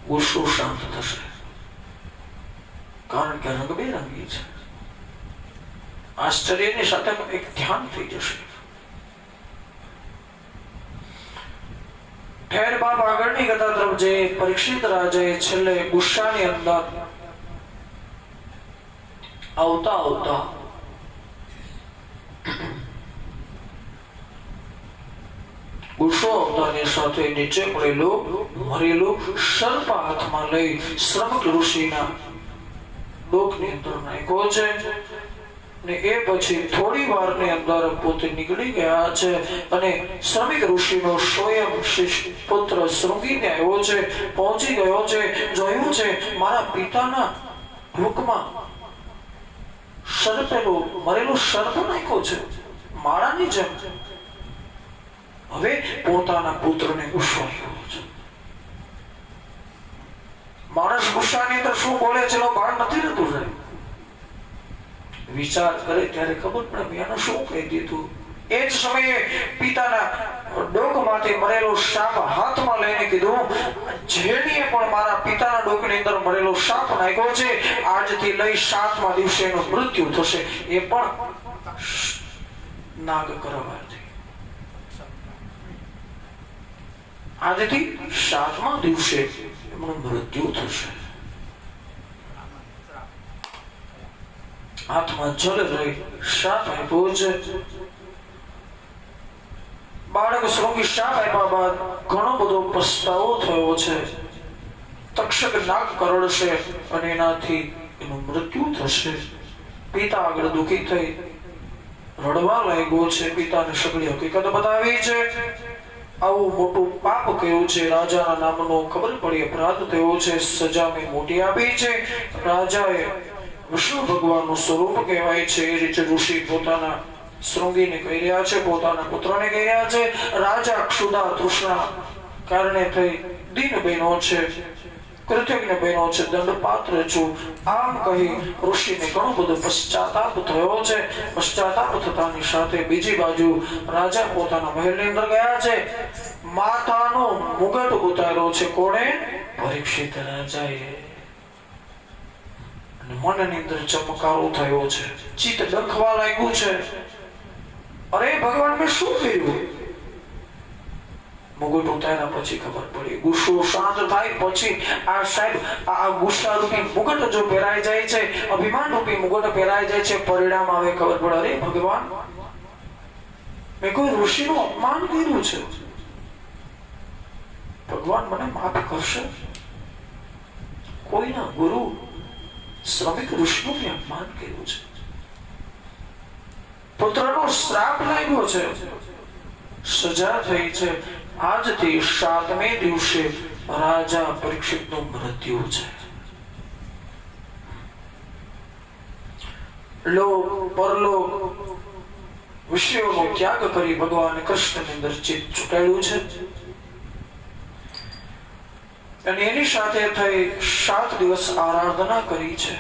ગુસ્સો શાંત થશે. કારણ કે રંગબેરંગી છે. આશ્ચર્યની સાથે એક ધ્યાન થઈ જશે. ઠેર બાપ આગળની કથા તરફ જઈએ. પરીક્ષિત રાજાએ છેલ્લે ગુસ્સાની અંદર આવતા આવતા ગુસ્સો આવતાની સાથે નીચે પડેલું મરેલું સર્પ હાથમાં લઈ શ્રમિક ઋષિના ડોકની અંદર નાખ્યો છે. ને એ પછી થોડી વારની અંદર પોતે નીકળી ગયા છે અને શ્રમિક ઋષિનો સ્વયં પુત્ર શૃંગીને આવ્યો છે, પહોંચી ગયો છે. જોયું છે મારા પિતાના ભૂખમાં સર્પેલું મરેલું સર્પ નાખ્યો છે માળાની જેમ. હવે પોતાના પુત્રને ગુસ્સો આવ્યો છે. માણસ ગુસ્સાની અંદર શું બોલે છે બાળ નથી રહેતું સાહેબ. વિચાર કરે ત્યારે ખબર પડે મેં શું કહી દીધું. એ જ સમયે પિતાના ડોકમાંથી મરેલો સાપ હાથમાં લઈને કીધું, જેણીએ પણ મારા પિતાના ડોકની અંદર મરેલો સાપ નાખ્યો છે, આજથી લઈ 7મા દિવસે એનું મૃત્યુ થશે. એ પણ નાગ કરવાથી. આજથી 7મા દિવસે એમનું મૃત્યુ થશે. હાથમાં જળ રહી શાપ આપ્યો છે. બાળક શૃંગી શાપ આપ્યા બાદ ઘણો બધો પસ્તાવો થયો છે. તક્ષક નાગ કરડશે અને એનાથી એનું મૃત્યુ થશે. પિતા આગળ દુઃખી થઈ રડવા લાગ્યો છે, પિતાને સગળી હકીકત બતાવી છે. આવું મોટું પાપ કર્યું છે, રાજાના નામનો ખબર પડી અપરાધ થયો છે, સજા મેં મોટી આપી છે. રાજાએ વિષ્ણુ ભગવાનનું સ્વરૂપ કહેવાય છે એ રીતે ઋષિ પોતાના શૃંગીને કહી રહ્યા છે, પોતાના પુત્રને કહી રહ્યા છે. રાજા ક્ષુધા તૃષ્ણા કારણે થઈ દીન બહેનો છે, કૃતજ્ઞ બહેનો છે, દંડપાત્ર છું. આમ કહી ઋષિને ઘણો બધો પશ્ચાતાપ થયો છે. પશ્ચાતાપ થતાની સાથે બીજી બાજુ રાજા પોતાના મહેલની અંદર ગયા છે. માતાનો મુગટ ઉતાર્યો છે. કોણે? પરીક્ષિત રાજાએ. મનની અંદર ચમકારો થયો છે, ચિત્ત ડખવા લાગ્યું છે. અરે ભગવાન મેં શું કર્યું? મુગટ ઉતાર્યા પછી ખબર પડી. ગુસ્સો શાંત થાય પછી આ સાહેબ આ ગુસ્સા રૂપી મુગટ જો પહેરાઈ જાય છે, અભિમાન રૂપી મુગટ પહેરાઈ જાય છે, પરિણામ આવે ખબર પડે. અરે ભગવાન મેં કોઈ ઋષિનું અપમાન કર્યું છે, ભગવાન મને માફ કરશે. કોઈના ગુરુ શ્રમિક ઋષિનું મેં અપમાન કર્યું છે, પુત્રનો શ્રાપ લાગ્યો છે, સજા થઈ છે. આજથી 7મે દિવસે રાજા પરીક્ષિતનું મૃત્યુ છે. લોક પરલોક વિષયોનો ત્યાગ કરી ભગવાન કૃષ્ણની અંદર ચિત્ત છૂટાયું છે અને એની સાથે થઈ 7 દિવસ આરાધના કરી છે.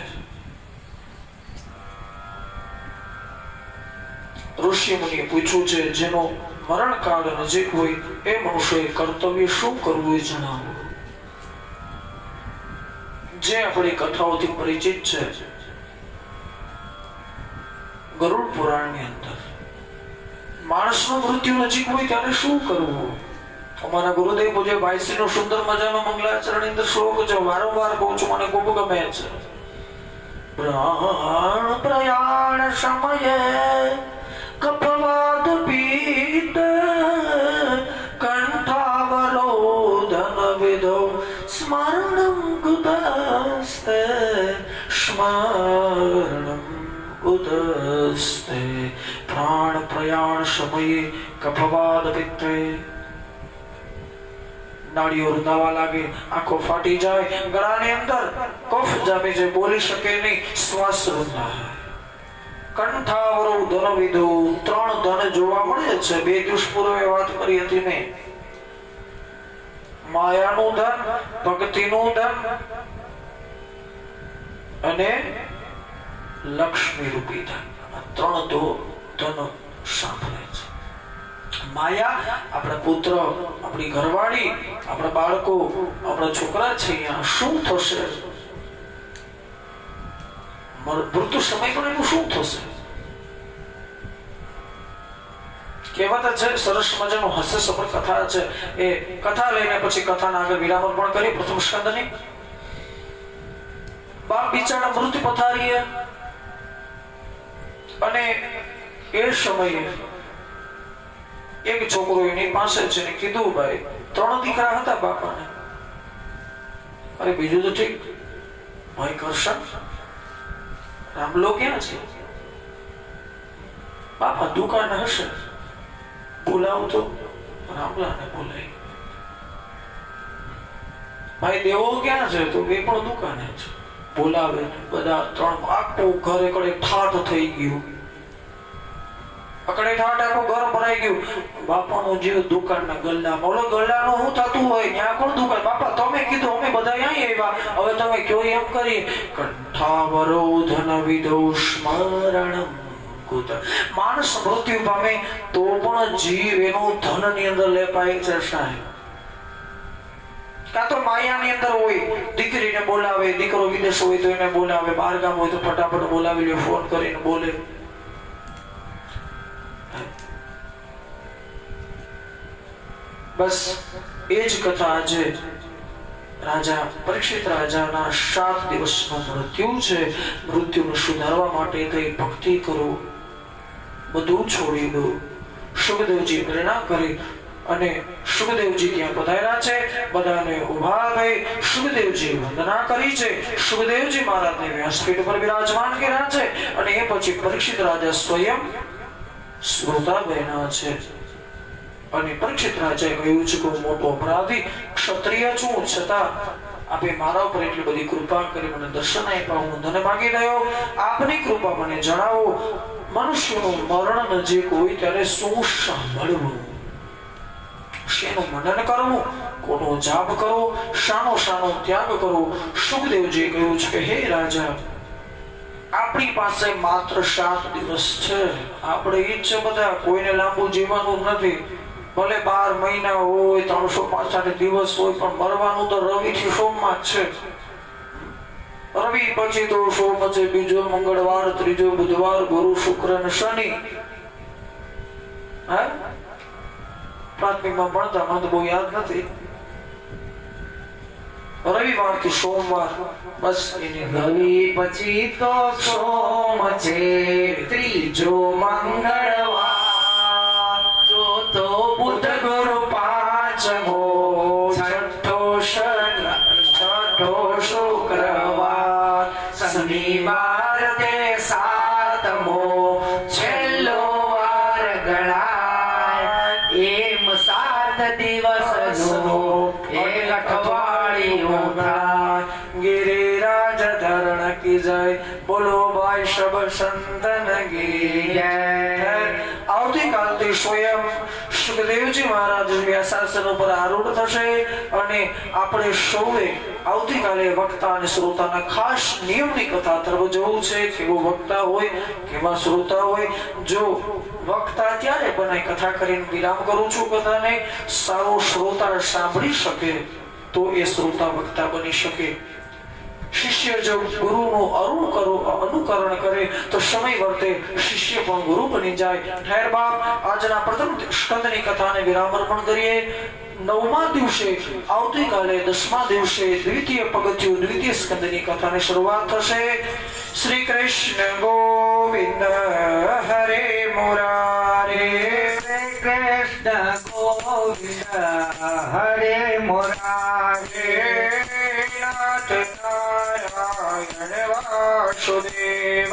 ઋષિ મુનિએ પૂછ્યું છે, જેનો મરણકાળ નજીક હોય એ મનુષ્ય કર્તવ્ય શું કરવું એ જણાવો. જે આપણી કથાઓથી પરિચિત છે, ગરુડ પુરાણની અંદર માણસનું મૃત્યુ નજીક હોય ત્યારે શું કરવું. અમારા ગુરુદેવ પૂજ્ય ભાઈશ્રીનો સુંદર મજાનો મંગલાચરણ અંદર શ્લોક છે, વારંવાર કહું છું, મને ખૂબ ગમે છે. પ્રાણ પ્રયાણ સમયે કપવાદ પીત કંઠાવરોધન વિદો સ્મરણં કુતસ્તે સ્મરણં કુતસ્તે. પ્રાણ પ્રયાણ સમયે કપવાદ પિત્તે. નાડીઓ રૂંધાવા લાગે, આંખો ફાટી જાય, ગળાની અંદર કફ જામે છે, બોલી શકે નહીં, શ્વાસ રૂંધાય. કંઠાવરો ધન વિદો. 3 ધન જોવા મળે છે. 2 દિવસ પૂર્વે વાત કરી હતી મેં. માયાનું ધન, ભક્તિનું ધન અને લક્ષ્મી રૂપી ધન. આ 3 ધન સાંભળે છે. માયા આપણા પુત્ર, આપણી ઘરવાળી, આપણા બાળકો, આપણા છોકરા છે, અહીંયા શું થશે? મૃત્યુ સમય પણ એનું શું થશે? કહેવત છે, સરસ મજાનું હાસ્યસભર કથા છે. એ કથા લઈને પછી કથાના આગળ વિરામ પણ કરી. પ્રથમ સ્કંદની બાપ બિચારા મૃત્યુ પથારીએ અને એ સમયે એક છોકરો એની પાસે છે ને કીધું, ભાઈ 3 દીકરા હતા બાપાને. અરે બીજું તો ઠીક, ભાઈ કરશન રામલો ક્યાં છે? બાપા દુકાન હશે, બોલાવ તો. રામલાને બોલાય. ભાઈ દેવો ક્યાં છે? તો એ પણ દુકાને છે. બોલાવે. બધા 3 આખું ઘરે કડે ઠાઠ થઈ ગયું. અકડે ઠાઠ આખું ઘર ભરાઈ ગયું. બાપાનો જીવ દુકાનના ગલ્લામાં. ઓલો ગલ્લાનો શું થતું હોય ત્યાં કોણ દુકાન? બાપા તમે કીધું, અમે બધા અહીં આવ્યા, હવે તમે કયો એમ કરી. કંઠાવરો ધન વિદો સ્મરણં કુત. માણસ મૃત્યુ પામે તો પણ જીવ એનું ધન ની અંદર લેપાય છે સાહેબ. કાં તો માયાની અંદર હોય, દીકરીને બોલાવે, દીકરો વિદેશ હોય તો એને બોલાવે, બહાર ગામ હોય તો ફટાફટ બોલાવી લે, ફોન કરીને બોલે. બસ એ જ કથા આજે રાજા પરીક્ષિત રાજાના 7 દિવસનું મૃત્યુ છે. મૃત્યુને સુધારવા માટે કઈ ભક્તિ કરો, બધું છોડી દો. સુખદેવજી પ્રેરણા કરી અને સુખદેવજી ત્યાં પધાર્યા છે. બધાને ઉભા થઈ સુખદેવજી વંદના કરી છે. સુખદેવજી મહારાજને વ્યાસપીઠ પર બિરાજમાન કર્યા છે અને એ પછી પરીક્ષિત રાજા સ્વયં શ્રોતા બહેના છે. અને પરીક્ષિત રાજાએ કહ્યું છે કે હું મોટો અપરાધી ક્ષત્રિય છું, છતાં આપે મારા ઉપર એટલી બધી કૃપા કરી, મને દર્શન આપ્યા, હું ધન માગી રહ્યો, આપની કૃપા મને જણાવો, મનુષ્યનું મરણ નજીક હોય ત્યારે શું સાંભળવું, શેનું મનન કરવું, કોનો જાપ કરવો, શાનો શાનો ત્યાગ કરવો? સુખદેવજીએ કહ્યું છે કે હે રાજા, આપણી પાસે માત્ર 7 દિવસ છે. આપણે ઈચ્છે બધા કોઈને લાંબુ જીવવાનું નથી, ભલે 12 મહિના હોય, 365 દિવસ હોય, પણ મરવાનું તો રવિ થી સોમમાં જ છે. રવિ પછી તો સોમ છે, બીજો મંગળવાર, ત્રીજો બુધવાર, ગુરુ, શુક્ર અને શનિ. હે પ્રાથમિકમાં ભણતા મને તો બહુ યાદ નથી. રવિવાર થી સોમવાર, બસ એની રવિ પછી તો સોમ છે, ત્રીજો મંગળવાર, ચોથો બુધ, ગુરુ પાંચમો, છઠ્ઠો શુક્રવાર, શનિવાર તે સાતમો, છેલ્લો વાર ગણાય. એમ 7 દિવસનું એક અઠવાડિયું થાય. ગિરિરાજ ધરણ કી જય, બોલો ભાઈ શબ સંતન કી જય. આવતીકાલથી સ્વયં સુખદેવજી મહારાજ વ્યાસાસન ઉપર આરૂઢ થશે અને આપણે સૌએ આવતીકાલે વક્તા અને શ્રોતાના ખાસ નિયમની કથા તરફ જવું છે. કેવો વક્તા હોય, કેવા શ્રોતા હોય. જો વક્તા ત્યારે બને કથા કરીને વિરામ કરું છું કથાને, સારો શ્રોતા સાંભળી શકે તો એ શ્રોતા વક્તા બની શકે. શિષ્ય જો ગુરુનું અનુકરણ કરે તો સમય વર્તે શિષ્ય પણ ગુરુ બની જાય. ઠેર બાપ, આજના પ્રથમ સ્કંદની કથાને વિરામ અર્પણ કરીએ. 9મા દિવસે આવતીકાલે 10મા દિવસે દ્વિતીય પગથિયું દ્વિતીય સ્કંદની કથાની શરૂઆત થશે. શ્રી કૃષ્ણ ગોવિંદ હરે મુરારે, શ્રી કૃષ્ણ ગોવિંદ હરે મુરારે, નાથ નારાયણ વાસુદેવ,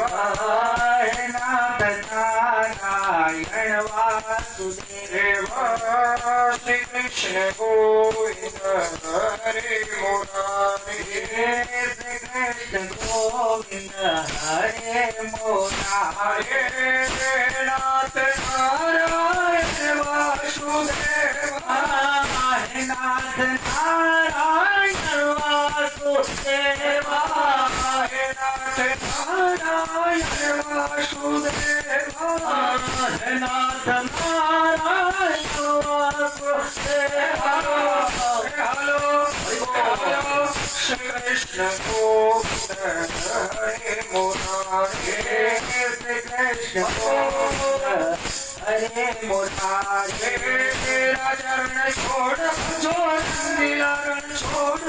નાથ નારાયણ વાસુદેવ. શ્રી કૃષ્ણ ગોવિંદ હરે મુરારે, શ્રી કૃષ્ણ ગોવિંદ હરે મુરારે, નાથ નારાયણ વાસુદેવ, નાથ નારાયણ વાસુદેવ, નાથ નારાયણ વાસુદેવ, નાથ નારાયણ વાસુદેવ. હાલો શ્રી કૃષ્ણ ગોવિંદ હરે મુરારે, શ્રી કૃષ્ણ ગોવિંદ હરે મુરારે, રાજા રણ છોડ ભજો, રંગીલા રણ છોડ,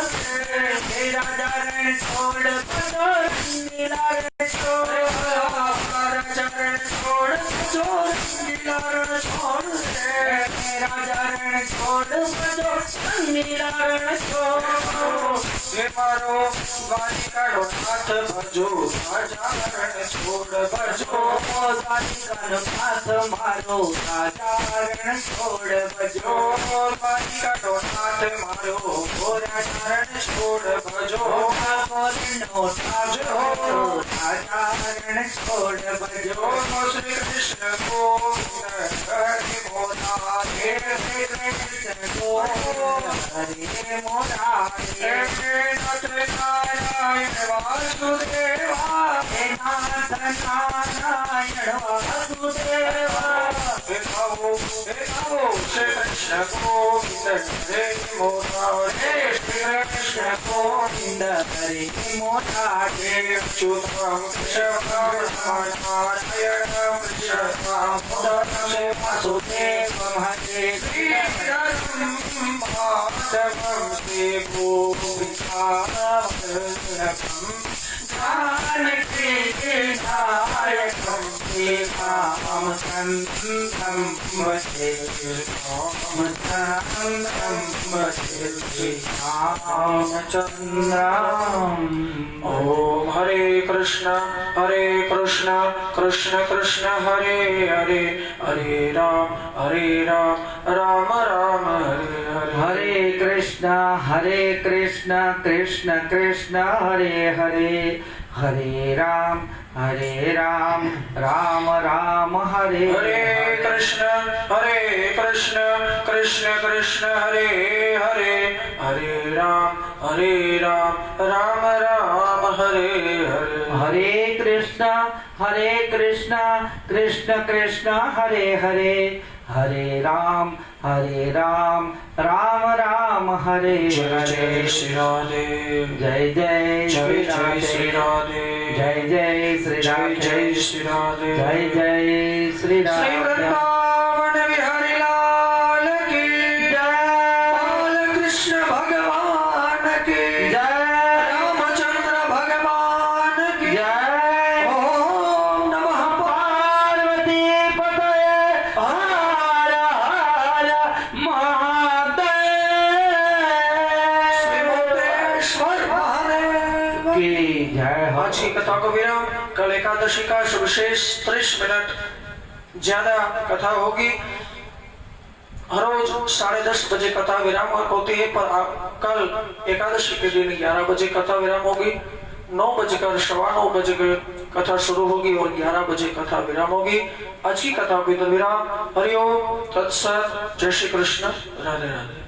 રાજા રણ છોડ ભજો, રંગીલા રણ છોડ, રાજા રણ છોડ ભજો, રંગીલા રણ છોડ, રાજા રણ છોડ ભજો, રંગીલા રણ છોડ. હે મારો વાલી કાઢો નાથ ભજો, રાજા રણ છોડ ભજો, દ્વારિકાનો નાથ મારો, રાજા રણ છોડ ભજો, વાલી કાઢો નાથ મારો, રાજા રણ છોડ ભજો, ગોવિંદનો ઠાજો, રાજા રણ છોડ ભજો. શ્રી કૃષ્ણ ગોવિંદ હરે મુરારે, શ્રી કૃષ્ણ ગોવિંદ હરે મુરારે, નાથ નારાયણ વાસુદેવા, નાથ નારાયણ વાસુદેવા. હે ગાવો શ્રી કૃષ્ણ ગોવિંદ હરે મુરારે, શ્રી કૃષ્ણ ગોવિંદ હરે મુરારે, અચ્યુતમ કેશવમ નારાયણમ શરણમ વાસુદેવમ હરે શ્રીરામ માધવમ શ્રી ગોવિંદાવલ્લભમ જાનકી નાયકમ रामचन्द्रं भजे रामचन्द्रं भजे रामचन्द्रम् ओम हरे कृष्ण कृष्ण कृष्ण हरे हरे हरे राम राम राम हरे हरे हरे कृष्ण कृष्ण कृष्ण हरे हरे हरे राम राम राम हरे हरे कृष्ण कृष्ण कृष्ण हरे हरे हरे राम राम राम हरे हरे हरे कृष्ण कृष्ण कृष्ण हरे हरे हरे राम राम राम हरे जय हरे श्री राधे जय जय श्री श्री राधे जय जय श्री राधे जय श्री राधे जय जय श्री श्री राधे वृंदावन बिहारी लाल की जय बाल कृष्ण भगवान की जय रामचंद्र भगवान की जय ओम नमः पार्वती पतये हर हर श्रीमोतेश्वर महादेव की जय हो। आज की कथा को विराम। कल एकादशी का विशेष 30 मिनट ज्यादा कथा होगी। हर रोज 10:30 बजे कथा विराम होती है, पर कल एकादशी के दिन 11 बजे कथा विराम होगी। 9 बजकर 9:15 बजे कथा शुरू होगी और 11 बजे कथा विराम होगी। आज की कथा विराम। हरिओम तत्सत। जय श्री कृष्ण। राधे राधे।